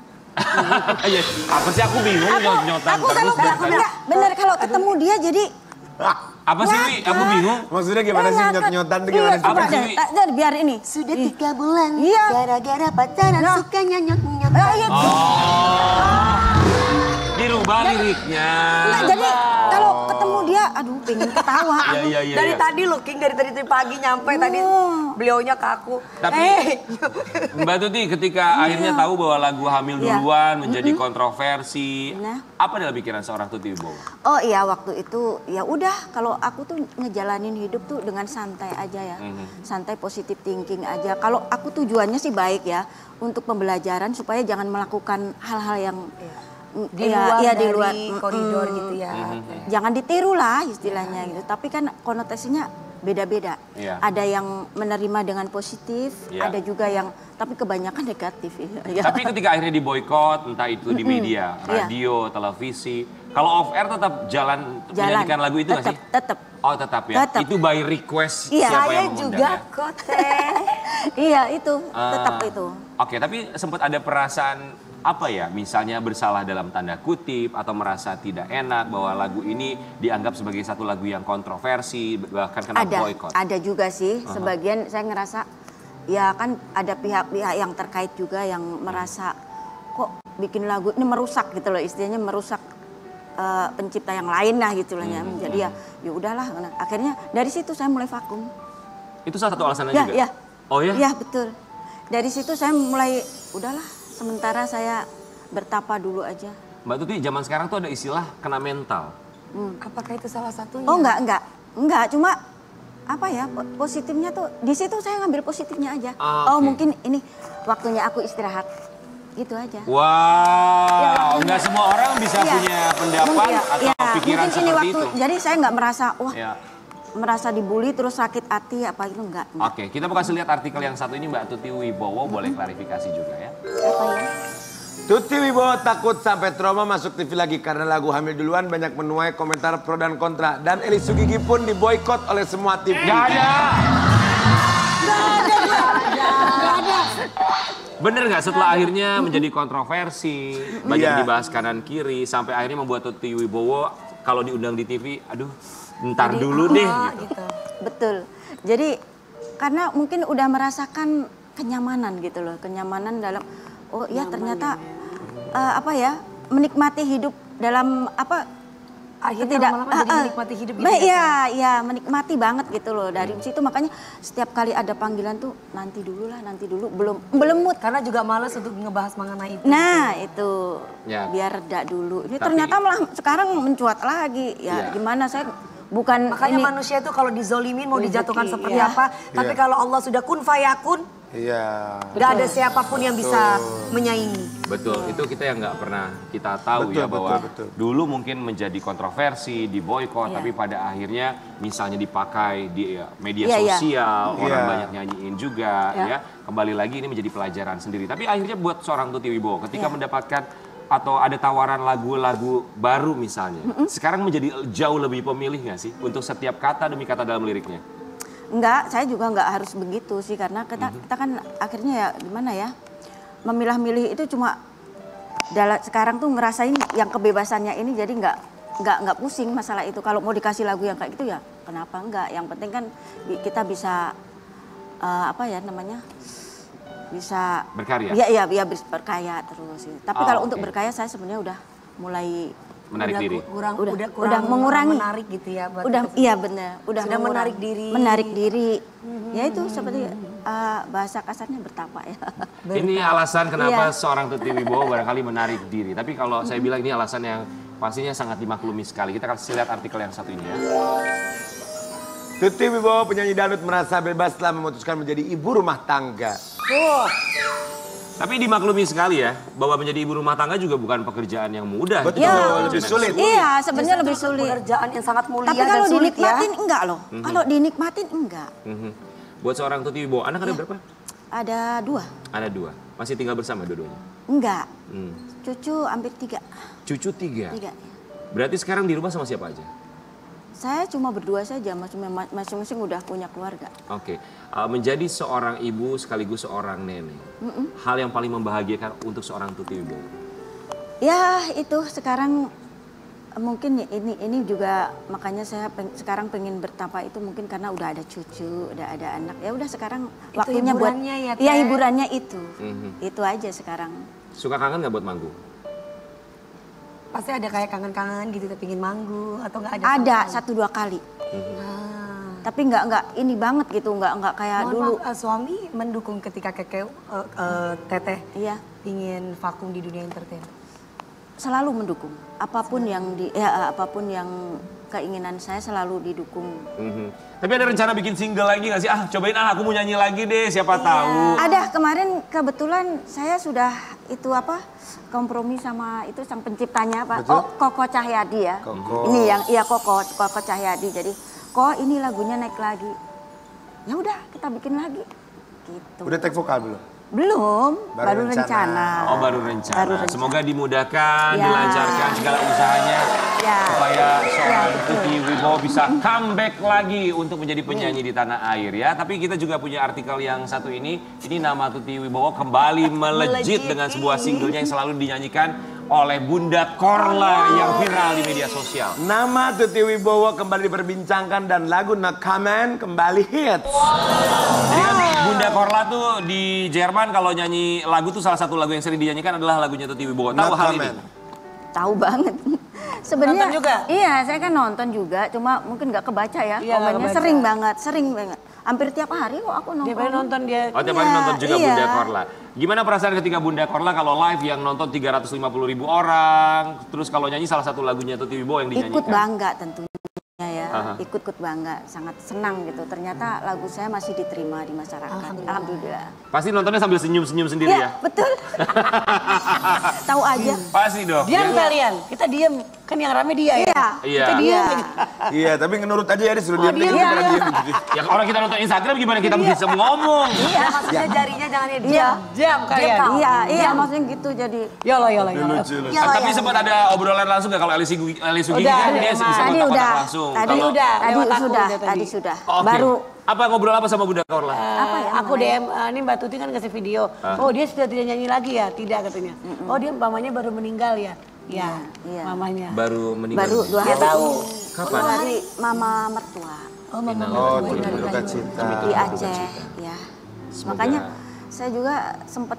Iya, apa sih aku bingung nyot-nyotan Aku kalau terus. enggak bener kalau ketemu dia jadi Apa sih Wi? Aku bingung. Maksudnya gimana sih nyot-nyotan tuh gimana sih? Apa sih, Wi? biar ini. Sudah 3 bulan Iya. gara-gara pacaran sukanya nyot-nyot. Iya. Dirubah liriknya. Enggak, jadi kalau ketemu dia aduh pengen ketawa. Iya. Dari tadi loh King, dari tadi pagi nyampe tadi beliaunya ke aku. Tapi Mbak Tuti ketika akhirnya tahu bahwa lagu Hamil Iya. Duluan menjadi kontroversi, Nah. apa dalam pikiran seorang Tuti Wibowo? Oh iya waktu itu ya udah kalau aku tuh ngejalanin hidup tuh dengan santai aja ya. Santai positive thinking aja. Kalau aku tujuannya sih baik ya untuk pembelajaran supaya jangan melakukan hal-hal yang Di luar iya, dari koridor gitu ya. Jangan ditiru lah istilahnya gitu. Tapi kan konotasinya beda-beda. Iya. Ada yang menerima dengan positif, Iya. ada juga yang tapi kebanyakan negatif ya. Tapi ketika akhirnya diboykot, entah itu di media, Iya. radio, televisi, kalau off air tetap jalan menyanyikan lagu itu nggak sih? Tetap. Oh tetap ya. Tetap. Itu by request Iya. siapa Saya yang mengundang juga ya? kok Teh. Iya itu, tetap Ah. itu. Oke, tapi sempat ada perasaan apa ya, misalnya bersalah dalam tanda kutip atau merasa tidak enak bahwa lagu ini dianggap sebagai satu lagu yang kontroversi bahkan kena boykot. Ada juga sih. Sebagian saya ngerasa ya kan ada pihak-pihak yang terkait juga yang merasa kok bikin lagu ini merusak gitu loh, istilahnya merusak pencipta yang lain lah gitu loh ya. Jadi ya udahlah. Nah, akhirnya dari situ saya mulai vakum. Itu salah satu alasannya Ya, juga. ya. Oh ya? Iya betul. Dari situ saya mulai udahlah sementara saya bertapa dulu aja. Mbak Tuti, zaman sekarang tuh ada istilah kena mental. Apakah itu salah satunya? Oh enggak, cuma apa ya positifnya tuh di situ saya ngambil positifnya aja. Ah, Oh oke. mungkin ini waktunya aku istirahat, gitu aja. Wow, nggak semua orang bisa Iya. punya pendapat Mungkin ya, atau iya, pikiran mungkin ini seperti waktu, itu. jadi saya nggak merasa wah Ya. merasa dibully terus sakit hati apa itu enggak. Oke, kita mau kasih lihat artikel yang satu ini Mbak Tuti Wibowo, boleh klarifikasi juga ya. Apa ya? Tuti Wibowo takut sampai trauma masuk TV lagi karena lagu Hamil Duluan banyak menuai komentar pro dan kontra. Dan Eli Sugigi pun diboykot oleh semua TV. Gak ada. Bener nggak setelah akhirnya menjadi kontroversi, banyak Iya. dibahas kanan kiri, sampai akhirnya membuat Tuti Wibowo kalau diundang di TV, aduh ntar dulu deh gitu. Betul. Jadi karena mungkin udah merasakan kenyamanan gitu loh, kenyamanan dalam oh ya ternyata apa ya menikmati hidup dalam apa Akhirnya lama-lama jadi menikmati hidup gitu Iya, iya menikmati banget gitu loh. Dari situ makanya setiap kali ada panggilan tuh nanti dulu lah, nanti dulu belum mood. Karena juga males untuk ngebahas mengenai itu. Nah itu Ya. biar reda dulu. Ini Tapi- ternyata malah sekarang mencuat lagi. Ya Iya. gimana saya bukan Makanya ini. manusia itu kalau dizolimin mau dijatuhkan seperti Iya. apa. Tapi kalau Allah sudah kun fayakun, Iya. gak ada siapapun yang bisa menyaingi. Betul, itu kita yang nggak pernah kita tahu Betul, ya bahwa betul. dulu mungkin menjadi kontroversi, diboykot, tapi pada akhirnya misalnya dipakai di media Iya, iya. sosial, orang Iya. banyak nyanyiin juga ya. Kembali lagi ini menjadi pelajaran sendiri. Tapi akhirnya buat seorang Tuti Wibowo ketika mendapatkan atau ada tawaran lagu-lagu baru misalnya, sekarang menjadi jauh lebih pemilih nggak sih untuk setiap kata demi kata dalam liriknya? Enggak, saya juga enggak harus begitu sih karena kita kan akhirnya ya gimana ya memilah-milih itu cuma sekarang tuh ngerasain yang kebebasannya ini jadi enggak pusing masalah itu. Kalau mau dikasih lagu yang kayak gitu ya kenapa enggak? Yang penting kan kita bisa apa ya namanya bisa Berkarya? Iya berkarya terus. Tapi Oh, kalau untuk oke. berkarya saya sebenarnya udah mulai Menarik diri. udah mengurangi menarik gitu ya. buat udah kita. iya benar udah Sudah mengurangi. menarik diri. Ya itu seperti bahasa kasarnya bertapa ya. Ini alasan kenapa Iya. seorang Tuti Wibowo barangkali menarik diri. Tapi kalau saya bilang ini alasan yang pastinya sangat dimaklumi sekali. Kita kasih lihat artikel yang satu ini ya. Tuti Wibowo penyanyi dangdut merasa bebas setelah memutuskan menjadi ibu rumah tangga. Tapi dimaklumi sekali ya, bahwa menjadi ibu rumah tangga juga bukan pekerjaan yang mudah. Betul, Ya. lebih sulit. Iya sebenarnya Justru lebih sulit. Pekerjaan yang sangat mulia Tapi dan kalau sulit ya. dinikmatin enggak loh. Kalau dinikmatin enggak. Mhm. Buat seorang Tuti Wibowo, anak ada berapa? Ada 2. Ada 2. Masih tinggal bersama dua-duanya? Enggak. Hmm. Cucu hampir 3. Cucu 3. 3. Berarti sekarang di rumah sama siapa aja? Saya cuma berdua saja, masing-masing udah punya keluarga. Oke. Menjadi seorang ibu sekaligus seorang nenek. Hal yang paling membahagiakan untuk seorang Tuti Wibowo. Ya itu sekarang mungkin ini juga makanya saya sekarang pengen bertapa itu mungkin karena udah ada cucu, udah ada anak. Ya udah sekarang Itu waktunya buat hiburannya ya, iya Teh? hiburannya itu. Mhm. Itu aja sekarang. Suka kangen nggak buat manggung? Pasti ada kayak kangen-kangen gitu, tapi ingin manggung atau nggak ada? Ada sama 1-2 kali. Ah. Tapi nggak ini banget gitu, nggak kayak Mohon dulu. maaf, suami mendukung ketika Keke Teteh Iya, ingin vakum di dunia entertain. selalu mendukung. Apapun yang keinginan saya selalu didukung. Tapi ada rencana bikin single lagi nggak sih? Cobain aku mau nyanyi lagi deh, siapa tahu. Ada kemarin kebetulan saya sudah itu kompromi sama itu sang penciptanya Pak. Betul. Oh Koko Cahyadi ya. Koko. Ini yang Koko Cahyadi. Jadi kok ini lagunya naik lagi. Ya udah kita bikin lagi. Gitu. Udah take vokal belum? Belum, Baru baru rencana. rencana. Oh baru rencana. Baru rencana. Semoga dimudahkan, Ya. dilancarkan segala usahanya. Ya. Supaya seorang betul. Tuti Wibowo bisa comeback lagi untuk menjadi penyanyi di tanah air ya. Tapi kita juga punya artikel yang satu ini. Ini nama Tuti Wibowo kembali melejit dengan sebuah singlenya yang selalu dinyanyikan oleh Bunda Korla yang viral di media sosial. Nama Tuti Wibowo kembali diperbincangkan dan lagu No Comment kembali hits. Jadi kan Bunda Korla tuh di Jerman kalau nyanyi lagu tuh salah satu lagu yang sering dinyanyikan adalah lagunya Tuti Wibowo. Tahu No hal ini? Comment. Tahu banget. Sebenarnya Nonton juga? Iya, saya kan nonton juga, cuma mungkin nggak kebaca ya. Iya, nggak Komennya kebaca. sering banget. Hampir tiap hari kok aku Dia pengen nonton dia. Oh tiap hari Iya, nonton juga iya. Bunda Korla. Gimana perasaan ketika Bunda Korla kalau live yang nonton 350.000 orang, terus kalau nyanyi salah satu lagunya Tuti Wibowo yang dinyanyikan? Ikut bangga tentunya ya, Aha. ikut bangga, sangat senang gitu. Ternyata lagu saya masih diterima di masyarakat. Alhamdulillah. Pasti nontonnya sambil senyum-senyum sendiri ya? Iya, betul. Tahu aja. Pasti dong. Diam kalian, kita diam. Kan yang rame dia ya. Iya. Iya. Kita diam. Iya. Iya, tapi menurut aja ya disuruh diam diam. dikit pada Iya. diam. Ya orang kita nonton Instagram gimana kita bisa ngomong? Iya, maksudnya jarinya jangan dia Iya. diam. Diam kalian. kau. Iya, maksudnya gitu jadi. Yolo. Lucu, lucu. Ya, Tapi ya. sempat ada obrolan langsung nggak kalau Eli Sugi Udah, kan udah, dia Mas. bisa Tadi kontak-kontak udah. langsung. Tadi Kalau- udah. Tadi lewat aku sudah, udah tadi. tadi sudah. Oke. Baru Apa ngobrol apa sama Bunda Korla? Apa ya Aku namanya? DM, ini Mbak Tuti kan kasih video. Oh dia sudah tidak nyanyi lagi ya? Tidak katanya. Oh dia mamanya baru meninggal ya? Ya, Iya. mamanya. Baru meninggal. baru 2 hari. tahu. Kapan? Hari mama mertua Oh mama. Oh, duka cita. di Aceh, ya. Makanya saya juga sempat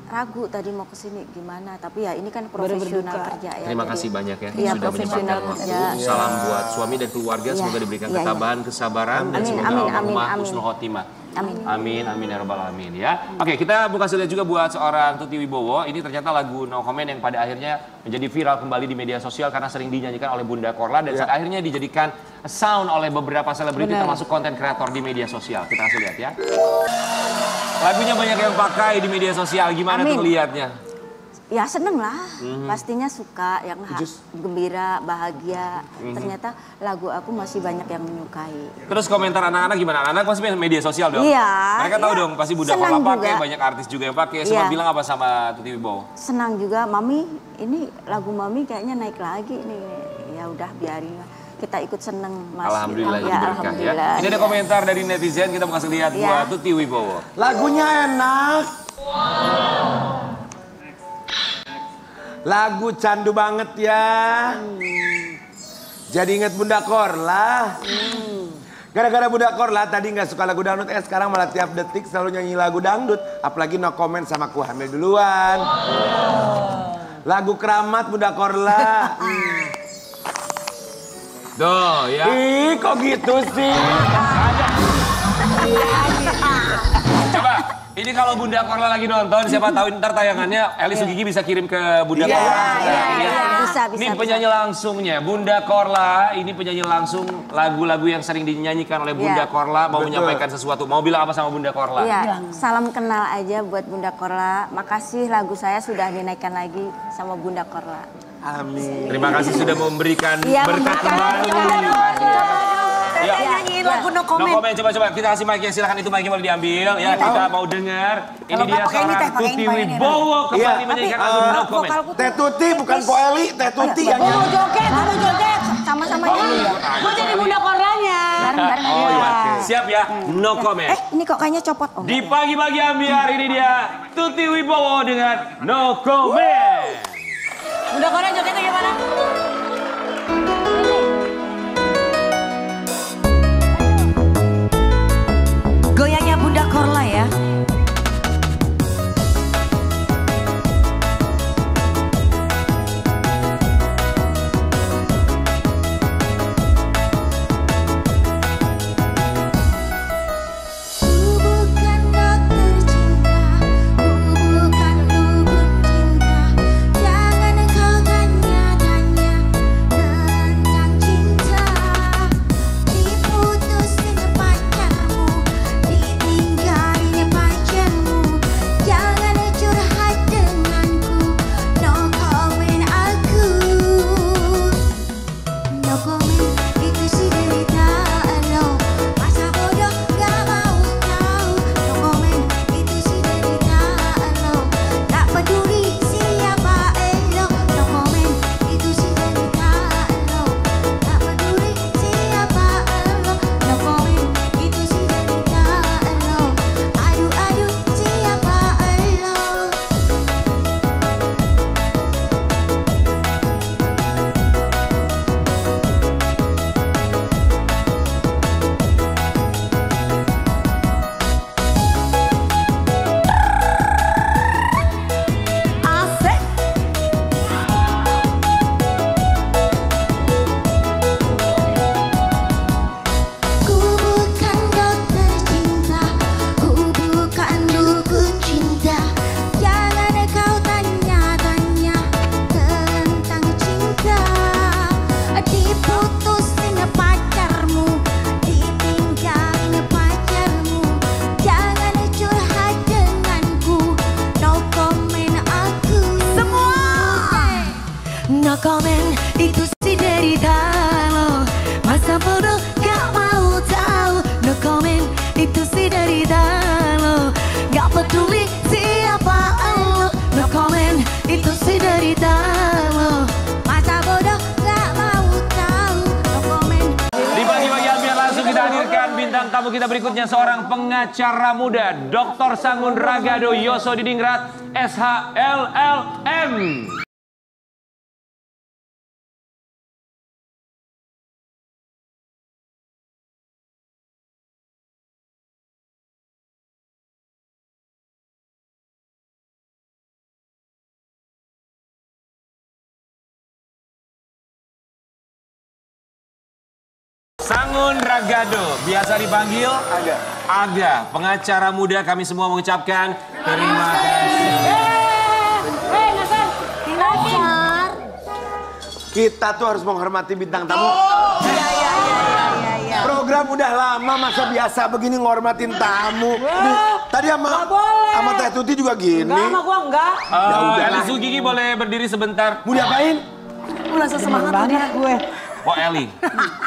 ragu tadi mau ke sini gimana, tapi ya ini kan profesional berduka. kerja ya. Terima jadi- kasih banyak ya Iya, sudah profesional menyempatkan kerja. waktu. Salam buat suami dan keluarga, Iya. semoga diberikan Iya, ketabahan, kesabaran dan Amin, semoga amin, almarhumah amin, husnul khotimah. Amin. Amin, amin ya rabbal alamin ya. Oke, kita mau kasih lihat juga buat seorang Tuti Wibowo. Ini ternyata lagu No Comment yang pada akhirnya menjadi viral kembali di media sosial karena sering dinyanyikan oleh Bunda Korla dan saat akhirnya dijadikan sound oleh beberapa selebriti Benar. termasuk konten kreator di media sosial. Kita kasih lihat ya. Lagunya banyak yang pakai di media sosial. Gimana tuh Amin. ngeliatnya? Ya seneng lah, pastinya suka, yang gembira, bahagia. Ternyata lagu aku masih banyak yang menyukai. Terus komentar anak-anak gimana? Anak-anak pasti main media sosial dong? Iya, Mereka tahu iya. dong, pasti Bunda Senang Korla pakai, juga. banyak artis juga yang pakai. Sempat Iya. bilang apa sama Tuti Wibowo? Senang juga, Mami, ini lagu Mami kayaknya naik lagi nih. Ya udah biarin lah. Kita ikut seneng, Mas. Alhamdulillah Ya, jadi berkah ya. alhamdulillah. Ini ada komentar dari netizen, kita mau kasih lihat Iya. buat Tuti Wibowo. Lagunya enak. Lagu candu banget ya. Jadi inget Bunda Korla. Gara-gara Bunda Korla tadi nggak suka lagu dangdut, sekarang malah tiap detik selalu nyanyi lagu dangdut. Apalagi No Comment sama Ku Hamil Duluan. Lagu Keramat Bunda Korla. Tuh ya. Ih kok gitu sih? Coba, ini kalau Bunda Korla lagi nonton, siapa tahu ntar tayangannya Eli Sugigi bisa kirim ke Bunda Iya, Korla. iya. Bisa, Ini penyanyi langsungnya, Bunda Korla. Ini penyanyi langsung lagu-lagu yang sering dinyanyikan oleh Bunda Iya. Korla. Mau Betul. menyampaikan sesuatu, mau bilang apa sama Bunda Korla? Iya, salam kenal aja buat Bunda Korla. Makasih lagu saya sudah dinaikkan lagi sama Bunda Korla. Amin. Terima kasih sudah memberikan Iya, berkat kembali. Saya nyanyiin lagu No No Comment. comment, coba kita kasih mic-nya, silakan itu mic-nya boleh diambil ya, kita mau dengar. Ini Kalau dia nggak pakai ini, seorang Teh, pakai Tuti ini, pakai ini. Wibowo kembali Iya. menyanyikan lagu No Comment. Vokalku Teh Tuti bukan Po Eli, Teh Tuti yang Mau nyanyi. joget, mau joget. Sama-sama Oh, nyanyi. iya. Mau jadi Bunda Korlanya. Bareng-bareng. Oh iya, Oke. siap ya, No comment. Ini kok kayaknya copot. Oh, Di pagi-pagi ambiar ini dia Tuti Wibowo dengan No Comment. Bunda Korla jogetnya gimana? Goyangnya Bunda Korla ya. Bukan dokter cinta, bukan dukun cinta. Jangan kau tanya kita berikutnya seorang pengacara muda, Dr. Sangun Ragado Yosodiningrat, SHLLM. Sangun Ragado, biasa dipanggil Aga. Pengacara muda, kami semua mengucapkan terima kasih. Nasar. Kita tuh harus menghormati bintang tamu. Program udah lama, masa biasa begini ngormatin tamu. Tadi sama Teh Tuti juga gini. Enggak, sama gua enggak. Eli Gigi boleh berdiri sebentar. Mau diapain? Lu langsung semangat banget gue. Pok Eli,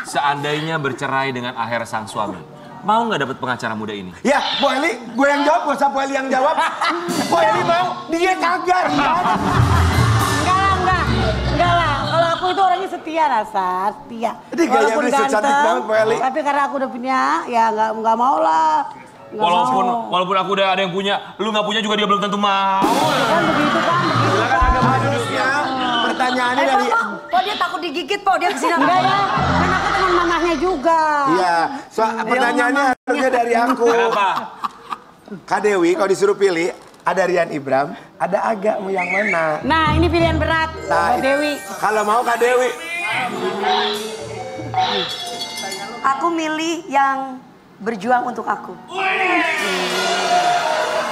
seandainya bercerai dengan Aher sang suami, mau nggak dapat pengacara muda ini? Ya, Bu Eli, gue yang jawab, gak usah Bu Eli yang jawab. Bu Eli mau, dia kagak. Enggak lah. Kalau aku itu orangnya setia, Nasar, setia. Ini gaya bisa cantik banget, Bu Eli. Tapi karena aku udah punya, ya nggak mau lah. Walaupun aku udah ada yang punya, lu nggak punya juga dia belum tentu mau. Kan begitu kan. Silakan agak duduknya. Pertanyaannya dari... Kok dia takut digigit, Po? Dia kesini. Enggak ya, kan aku teman mamahnya juga. Iya, pertanyaannya harusnya dari aku. Kenapa? Kak Dewi, kalau disuruh pilih, ada Rian Ibram, ada Aga, mau yang mana? Nah, ini pilihan berat buat Dewi. Kalau mau Kak Dewi. Aku milih yang berjuang untuk aku.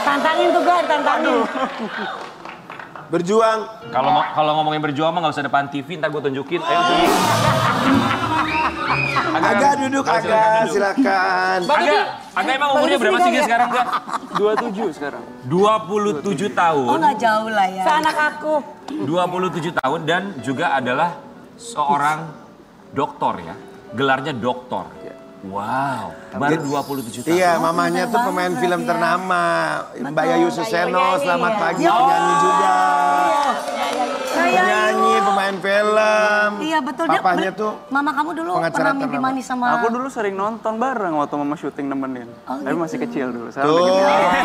Tantangin tuh, Gar, tantangin. Berjuang. Kalau ngomongin berjuang mah nggak usah depan TV, ntar gue tunjukin. Ayo sini. Aga duduk, Aga, silakan. Aga emang umurnya berapa sih dia sekarang? 27 sekarang. 27 tahun. Oh nggak jauh lah ya. Seanak aku. 27 tahun dan juga adalah seorang doktor ya. Gelarnya doktor. Wow, baru 27 tahun. Iya, mamanya tuh pemain film ternama. Mbak Yayu Suseno, selamat pagi, penyanyi juga. Penyanyi, pemain film. Iya betul. Papahnya tuh mama kamu dulu pengacara pernah mimpi ternama. manis sama... Aku dulu sering nonton bareng waktu mama syuting nemenin. Tapi masih kecil dulu. Sekarang Tuh, udah gede.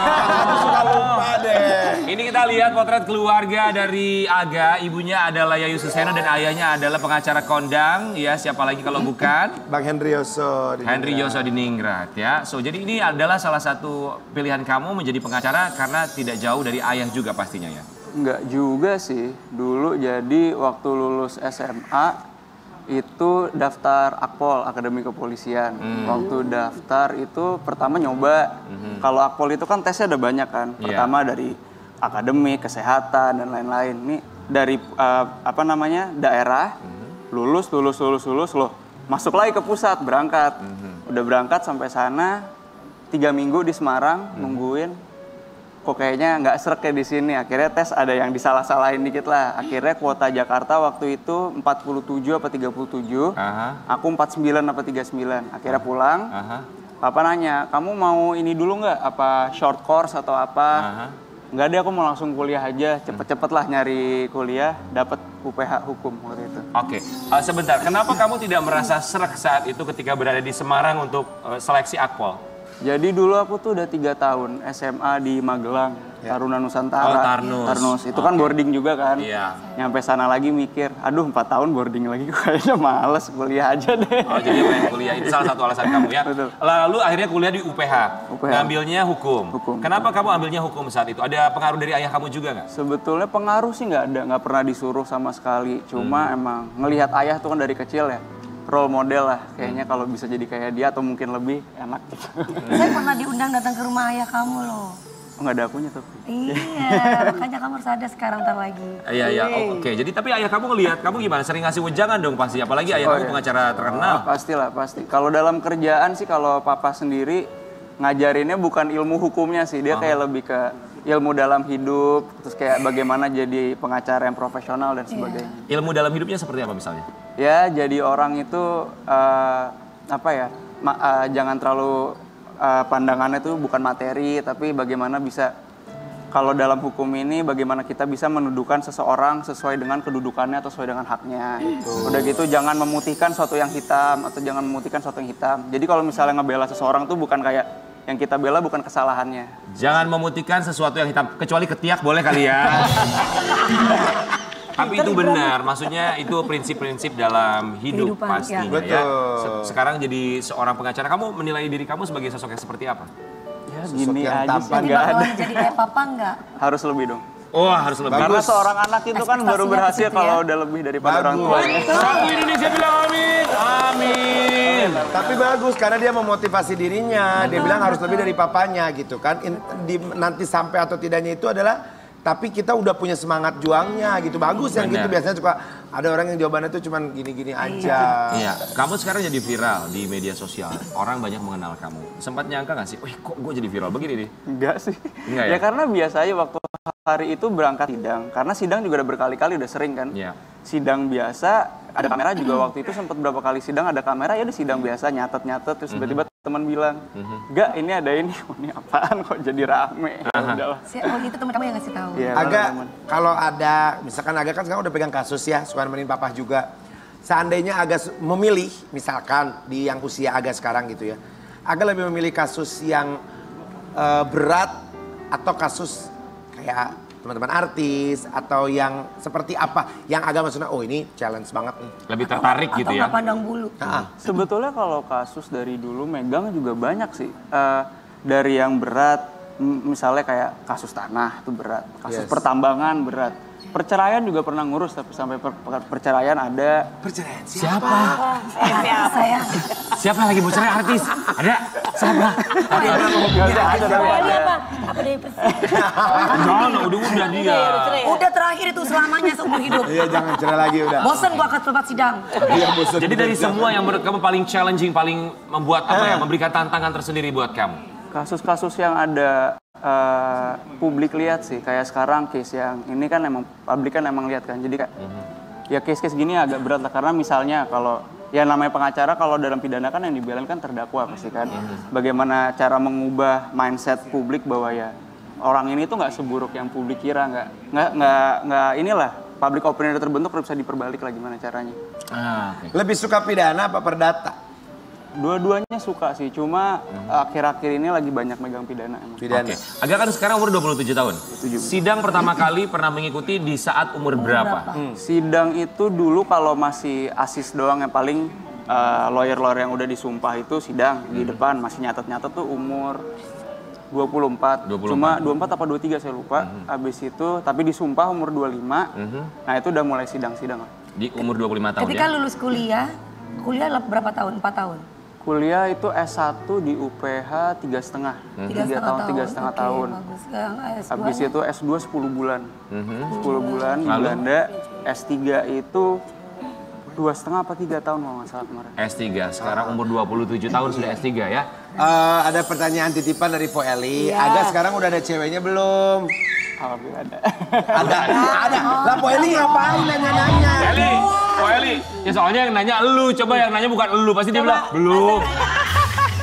suka lupa deh. Ini kita lihat potret keluarga dari Aga. Ibunya adalah Yayu Suseno dan ayahnya adalah pengacara kondang. Ya, siapa lagi kalau bukan? Bang Henry Yosodiningrat ya. So, jadi ini adalah salah satu pilihan kamu menjadi pengacara karena tidak jauh dari ayah juga pastinya ya. Enggak juga sih. Dulu jadi waktu lulus SMA itu daftar Akpol, Akademi Kepolisian. Waktu daftar itu pertama nyoba. Kalau Akpol itu kan tesnya ada banyak kan. Pertama dari akademik, kesehatan dan lain-lain. Ini dari daerah lulus loh. Masuk lagi ke pusat, berangkat. Udah berangkat sampai sana 3 minggu di Semarang nungguin. Kok kayaknya nggak srek kayak di sini. Akhirnya tes ada yang disalah-salahin dikit lah. Akhirnya kuota Jakarta waktu itu 47 apa 37. Aku 49 apa 39. Akhirnya pulang. Papa nanya, kamu mau ini dulu nggak? Apa short course atau apa? Nggak deh, aku mau langsung kuliah aja. Cepet-cepet lah nyari kuliah. Dapat UPH hukum waktu itu. Oke, sebentar. Kenapa kamu tidak merasa srek saat itu ketika berada di Semarang untuk seleksi Akpol? Jadi dulu aku tuh udah 3 tahun SMA di Magelang, Taruna Nusantara. Oh, Tarnus. Itu kan boarding juga kan. Iya. Nyampe sana lagi mikir, aduh 4 tahun boarding lagi kayaknya males, kuliah aja deh. Oh, jadi pengen kuliah. Itu salah satu alasan kamu ya. Betul. Lalu akhirnya kuliah di UPH. Ngambilnya hukum. Hukum. Kenapa kamu ambilnya hukum saat itu? Ada pengaruh dari ayah kamu juga nggak? Sebetulnya pengaruh sih nggak ada, nggak pernah disuruh sama sekali. Cuma emang ngelihat ayah tuh kan dari kecil ya. Role model lah, kayaknya kalau bisa jadi kayak dia atau mungkin lebih enak gitu. Saya pernah diundang datang ke rumah ayah kamu loh. Nggak ada akunya tuh. Iya, makanya kamu harus ada sekarang ntar lagi. Iya. Oke. Jadi tapi ayah kamu ngelihat kamu gimana? Sering ngasih wejangan dong pasti. Apalagi ayah kamu pengacara terkenal. Pastilah, pasti. Kalau dalam kerjaan sih kalau papa sendiri ngajarinnya bukan ilmu hukumnya sih. Dia kayak lebih ke ilmu dalam hidup, terus kayak bagaimana jadi pengacara yang profesional dan sebagainya. Ilmu dalam hidupnya seperti apa misalnya? Ya, jadi orang itu jangan terlalu pandangannya tuh bukan materi, tapi bagaimana bisa kalau dalam hukum ini bagaimana kita bisa menuduhkan seseorang sesuai dengan kedudukannya atau sesuai dengan haknya gitu. Udah gitu jangan memutihkan sesuatu yang hitam atau jangan memutihkan sesuatu yang hitam. Jadi kalau misalnya ngebela seseorang tuh bukan kayak yang kita bela bukan kesalahannya. Jangan memutihkan sesuatu yang hitam, kecuali ketiak boleh kali ya. Tapi itu benar, maksudnya itu prinsip-prinsip dalam hidup pastinya ya. Sekarang jadi seorang pengacara, kamu menilai diri kamu sebagai sosok yang seperti apa? Ya gini aja sih, Jadi nggak ada. jadi kayak papa nggak? Harus lebih dong. Oh harus lebih. Karena seorang anak itu kan baru berhasil kalau udah lebih daripada orang tuanya. Satu Indonesia bilang amin. Amin. Tapi bagus karena dia memotivasi dirinya. Dia bilang harus lebih dari papanya gitu kan. Nanti sampai atau tidaknya itu adalah tapi kita udah punya semangat juangnya gitu. Bagus yang gitu biasanya suka ada orang yang jawabannya tuh cuman gini-gini aja. Iya, kamu sekarang jadi viral di media sosial. Orang banyak mengenal kamu. Sempat nyangka gak sih? Wih kok gue jadi viral begini nih? Enggak sih. Enggak ya? Ya karena biasanya waktu hari itu berangkat sidang. Karena sidang juga udah berkali-kali udah sering kan. Iya. Sidang biasa, ada kamera juga waktu itu sempat berapa kali sidang ada kamera ya di sidang biasa nyatet-nyatet terus tiba-tiba teman bilang, "Enggak, ini ada ini." Oh, ini apaan kok jadi rame? Ya udahlah. Oh itu teman kamu yang ngasih tahu. Ya, Agak kalau ada misalkan Agak kan sekarang udah pegang kasus ya, suka nemenin papa juga. Seandainya Agak memilih misalkan di yang usia Agak sekarang gitu ya. Agak lebih memilih kasus yang berat atau kasus kayak teman-teman artis atau yang seperti apa yang Agak maksudnya oh ini challenge banget nih. Lebih tertarik gitu ya? Atau nggak pandang bulu. Sebetulnya kalau kasus dari dulu megang juga banyak sih. Dari yang berat, misalnya kayak kasus tanah itu berat, kasus pertambangan berat. Perceraian juga pernah ngurus tapi sampai perceraian ada. Perceraian Siapa? Saya. Siapa yang lagi mau cerai artis? Ada? Siapa? Ada. Apa deh Jangan, udah dia. Udah terakhir itu selamanya seumur hidup. Iya jangan cerai lagi udah. Bosen gua ke tempat sidang. Iya bosan. Jadi dari semua yang menurut kamu paling challenging, paling membuat apa ya, memberikan tantangan tersendiri buat kamu? Kasus-kasus yang ada publik lihat sih, kayak sekarang case yang ini kan emang publik kan emang lihat kan, jadi kayak ya case-case gini agak berat lah karena misalnya kalau ya namanya pengacara kalau dalam pidana kan yang dibelain kan terdakwa pasti kan, bagaimana cara mengubah mindset publik bahwa ya orang ini tuh nggak seburuk yang publik kira, nggak inilah public opinion terbentuk harus bisa diperbalik lah gimana caranya. Lebih suka pidana apa perdata? Dua-duanya suka sih, cuma akhir-akhir ini lagi banyak megang pidana emang. Pidana. Agak kan sekarang umur 27 tahun. Sidang pertama kali pernah mengikuti di saat umur berapa? Sidang itu dulu kalau masih asis doang yang paling lawyer-lawyer yang udah disumpah itu sidang di depan masih nyatet-nyatet tuh umur 24. Cuma 24 apa 23 saya lupa. Habis itu tapi disumpah umur 25. Nah, itu udah mulai sidang-sidang lah. Di umur 25 tahun Ketika ya? lulus kuliah berapa tahun? 4 tahun? Kuliah itu S1 di UPH 3,5. 3,5 tahun. Bagus. Habis itu S2 10 bulan. 10 bulan di Belanda. S3 itu 2,5 apa 3 tahun kalau nggak salah kemarin. S3, sekarang umur 27 tahun sudah S3 ya? Ada pertanyaan titipan dari Po Eli. Agak sekarang udah ada ceweknya belum? Alhamdulillah ada. Ada. Lah Po Eli ngapain nanya-nanya? Eli, ya soalnya yang nanya elu, coba yang nanya bukan elu, pasti dia bilang belum.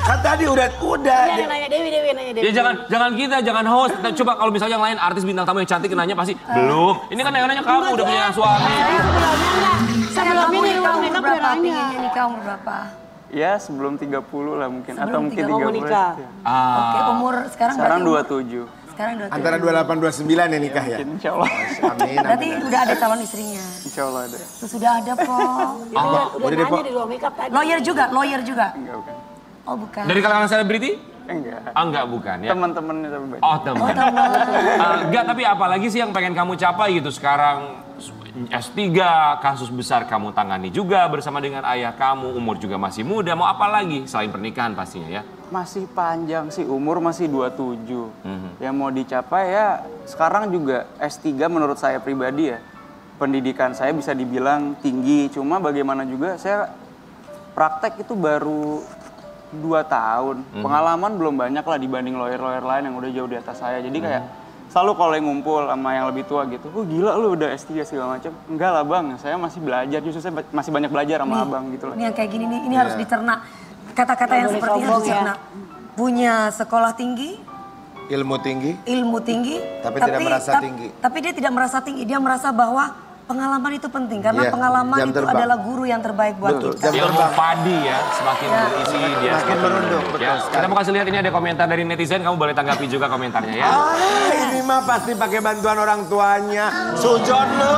Kan tadi udah. Nanya Dewi. Ya jangan kita, jangan host. Coba kalau misalnya yang lain artis bintang tamu yang cantik nanya pasti belum. Ini kan yang nanya kamu udah punya suami. Sebelum ini kamu umur berapa? Pengennya nikah umur berapa? Ya sebelum 30 lah mungkin. Sebelum atau mungkin 30 30. Oke, umur sekarang Sekarang berarti 27. Sekarang 27. Antara 28 29 ya nikah ya? Insya Allah. Amin. Berarti udah ada calon istrinya. Insya Allah ada. Terus sudah ada, Po. Udah nanya di ruang makeup tadi. Lawyer juga? Enggak, bukan. Oh, bukan. Dari kalangan selebriti? Enggak. Enggak, bukan ya? Teman-temannya tapi banyak. Oh, teman. Enggak, tapi apalagi sih yang pengen kamu capai gitu sekarang? S3, kasus besar kamu tangani juga bersama dengan ayah kamu, umur juga masih muda, mau apa lagi selain pernikahan pastinya ya? Masih panjang sih, umur masih 27. Yang mau dicapai ya sekarang juga S3 menurut saya pribadi ya. Pendidikan saya bisa dibilang tinggi, cuma bagaimana juga saya praktek itu baru 2 tahun. Pengalaman belum banyak lah dibanding lawyer-lawyer lain yang udah jauh di atas saya. Jadi kayak selalu kalau yang ngumpul sama yang lebih tua gitu, oh gila lu udah S3 segala macam. Enggak lah bang, saya masih belajar, justru saya masih banyak belajar sama abang gitu lah. Ini yang kayak gini nih, ini harus dicerna. Kata-kata yang seperti harus dicerna. Punya sekolah tinggi, Ilmu tinggi. Ilmu tinggi. Tapi tidak merasa tinggi. Tapi dia tidak merasa tinggi. Dia merasa bahwa pengalaman itu penting karena Iya, pengalaman jam itu terbang. adalah guru yang terbaik buat Betul, kita. jam Ilmu padi ya, semakin berisi dia Semakin merunduk, betul Ya, sekali. kita mau kasih lihat ini ada komentar dari netizen, kamu boleh tanggapi juga komentarnya ya. Ini mah pasti pakai bantuan orang tuanya. Sujon lu.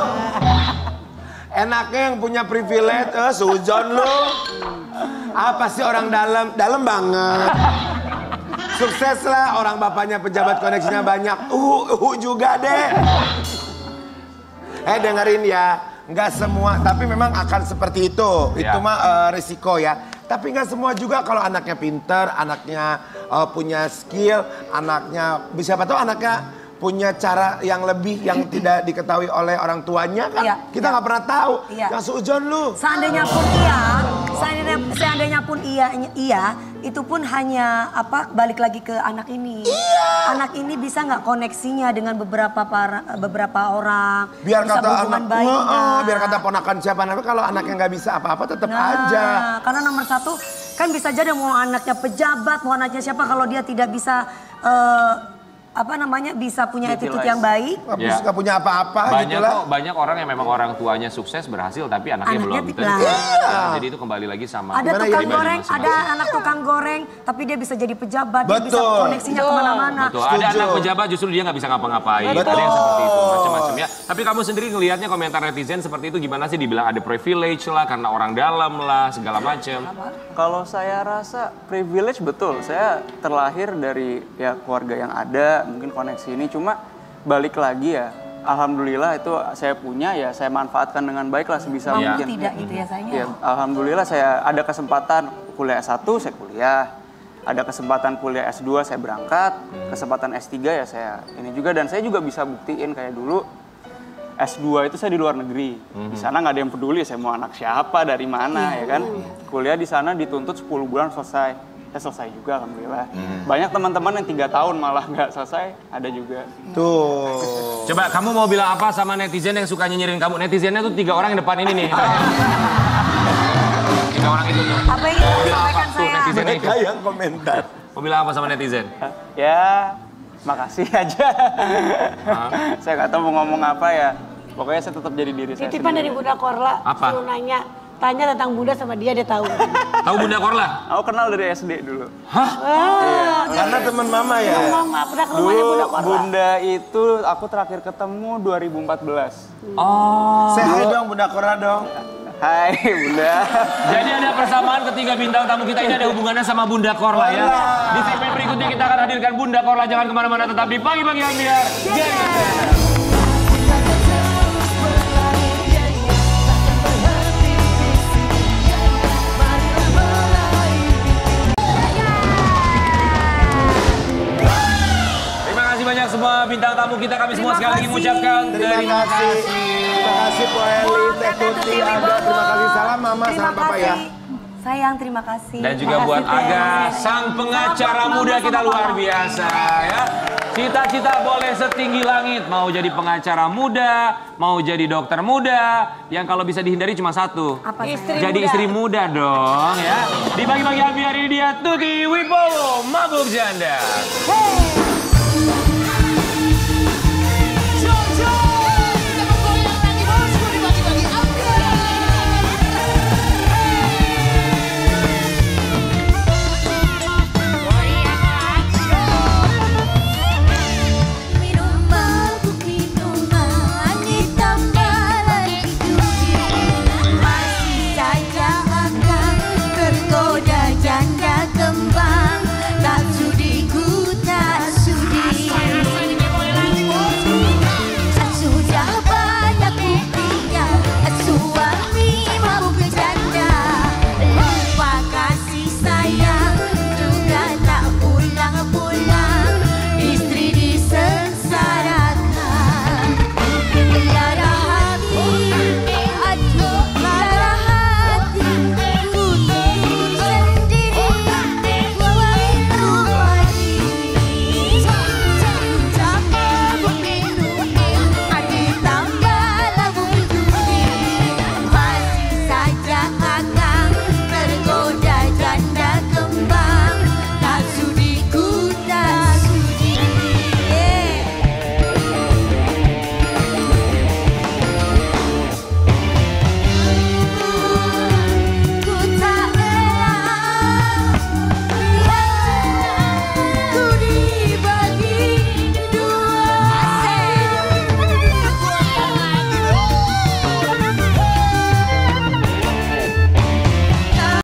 Enaknya yang punya privilege, sujon lu. Apa sih orang dalam banget. Sukses lah orang bapaknya pejabat koneksinya banyak. Juga deh. Dengerin ya, nggak semua, tapi memang akan seperti itu. Ya. Itu mah risiko ya. Tapi nggak semua juga kalau anaknya pinter, anaknya punya skill, anaknya siapa tahu anaknya punya cara yang lebih yang tidak diketahui oleh orang tuanya kan. Iya, Kita nggak pernah tahu. Iya. Yang sujon lu. Seandainya pun iya, itu pun hanya balik lagi ke anak ini. Anak ini bisa nggak koneksinya dengan beberapa orang, Biar bisa kata berhubungan anak, baik nggak? biar kata ponakan siapa namanya kalau anaknya nggak bisa apa-apa tetap aja. Karena nomor satu kan bisa jadi mau anaknya pejabat, mau anaknya siapa kalau dia tidak bisa bisa punya attitude yang baik. Nggak punya apa-apa gitu lah. Banyak orang yang memang orang tuanya sukses berhasil tapi anaknya belum tentu. Nah, jadi itu kembali lagi sama Ada tukang pribadi goreng, masing-masing. ada anak tukang goreng, tapi dia bisa jadi pejabat, dia bisa Betul. koneksinya kemana-mana. Betul, ada anak pejabat justru dia nggak bisa ngapa-ngapain. Ada yang seperti itu, macam-macam ya. Tapi kamu sendiri ngelihatnya komentar netizen seperti itu gimana sih? Dibilang ada privilege lah, karena orang dalam lah, segala macam. Kalau saya rasa privilege betul. Saya terlahir dari ya keluarga yang ada, mungkin koneksi ini cuma balik lagi ya. Alhamdulillah itu saya punya ya saya manfaatkan dengan baik lah sebisa Mau mungkin. tidak gitu ya sayangnya. Ya, alhamdulillah saya ada kesempatan kuliah S1 saya kuliah. Ada kesempatan kuliah S2 saya berangkat, kesempatan S3 ya saya ini juga dan saya juga bisa buktiin kayak dulu S2 itu saya di luar negeri. Di sana nggak ada yang peduli saya mau anak siapa, dari mana ya kan. Kuliah di sana dituntut 10 bulan selesai. Saya selesai juga alhamdulillah. Banyak teman-teman yang 3 tahun malah nggak selesai, ada juga. Tuh. Coba kamu mau bilang apa sama netizen yang suka nyinyirin kamu? Netizennya tuh 3 orang yang depan ini nih. 3 orang itu tuh. Apa yang ingin disampaikan Tuh saya? netizennya itu. Mereka yang komentar. Mau bilang apa sama netizen? Ya, makasih aja. Saya nggak tahu mau ngomong apa ya. Pokoknya saya tetap jadi diri saya Titipan dari sendiri. Bunda Korla. Apa? Suruh tanya tentang Bunda sama dia tahu. Tahu Bunda Korla? Aku kenal dari SD dulu. Karena teman mama ya. Mama pernah ke rumahnya Bunda Dulu Korla. Bunda itu aku terakhir ketemu 2014. Say hi dong Bunda Korla dong. Hai Bunda. Jadi ada persamaan ketiga bintang tamu kita ini ada hubungannya sama Bunda Korla ya. Di segmen berikutnya kita akan hadirkan Bunda Korla. Jangan kemana-mana, tetap di Pagi-Pagi Ambiar. Terima kasih banyak semua bintang tamu kita. Kami semua sekali lagi mengucapkan Terima kasih. Terima kasih Po Eli, Teh Tuti, Aga. Terima kasih. Salam mama, salam papa ya. Sayang, terima kasih. Dan juga buat Aga, sang pengacara muda kita luar biasa ya. Cita-cita boleh setinggi langit, mau jadi pengacara muda, mau jadi dokter muda, yang kalau bisa dihindari cuma satu. Apa Jadi istri muda dong ya. Di Pagi-Pagi Ambiar ini dia Tuti Wibowo, Mabuk Janda. Hey.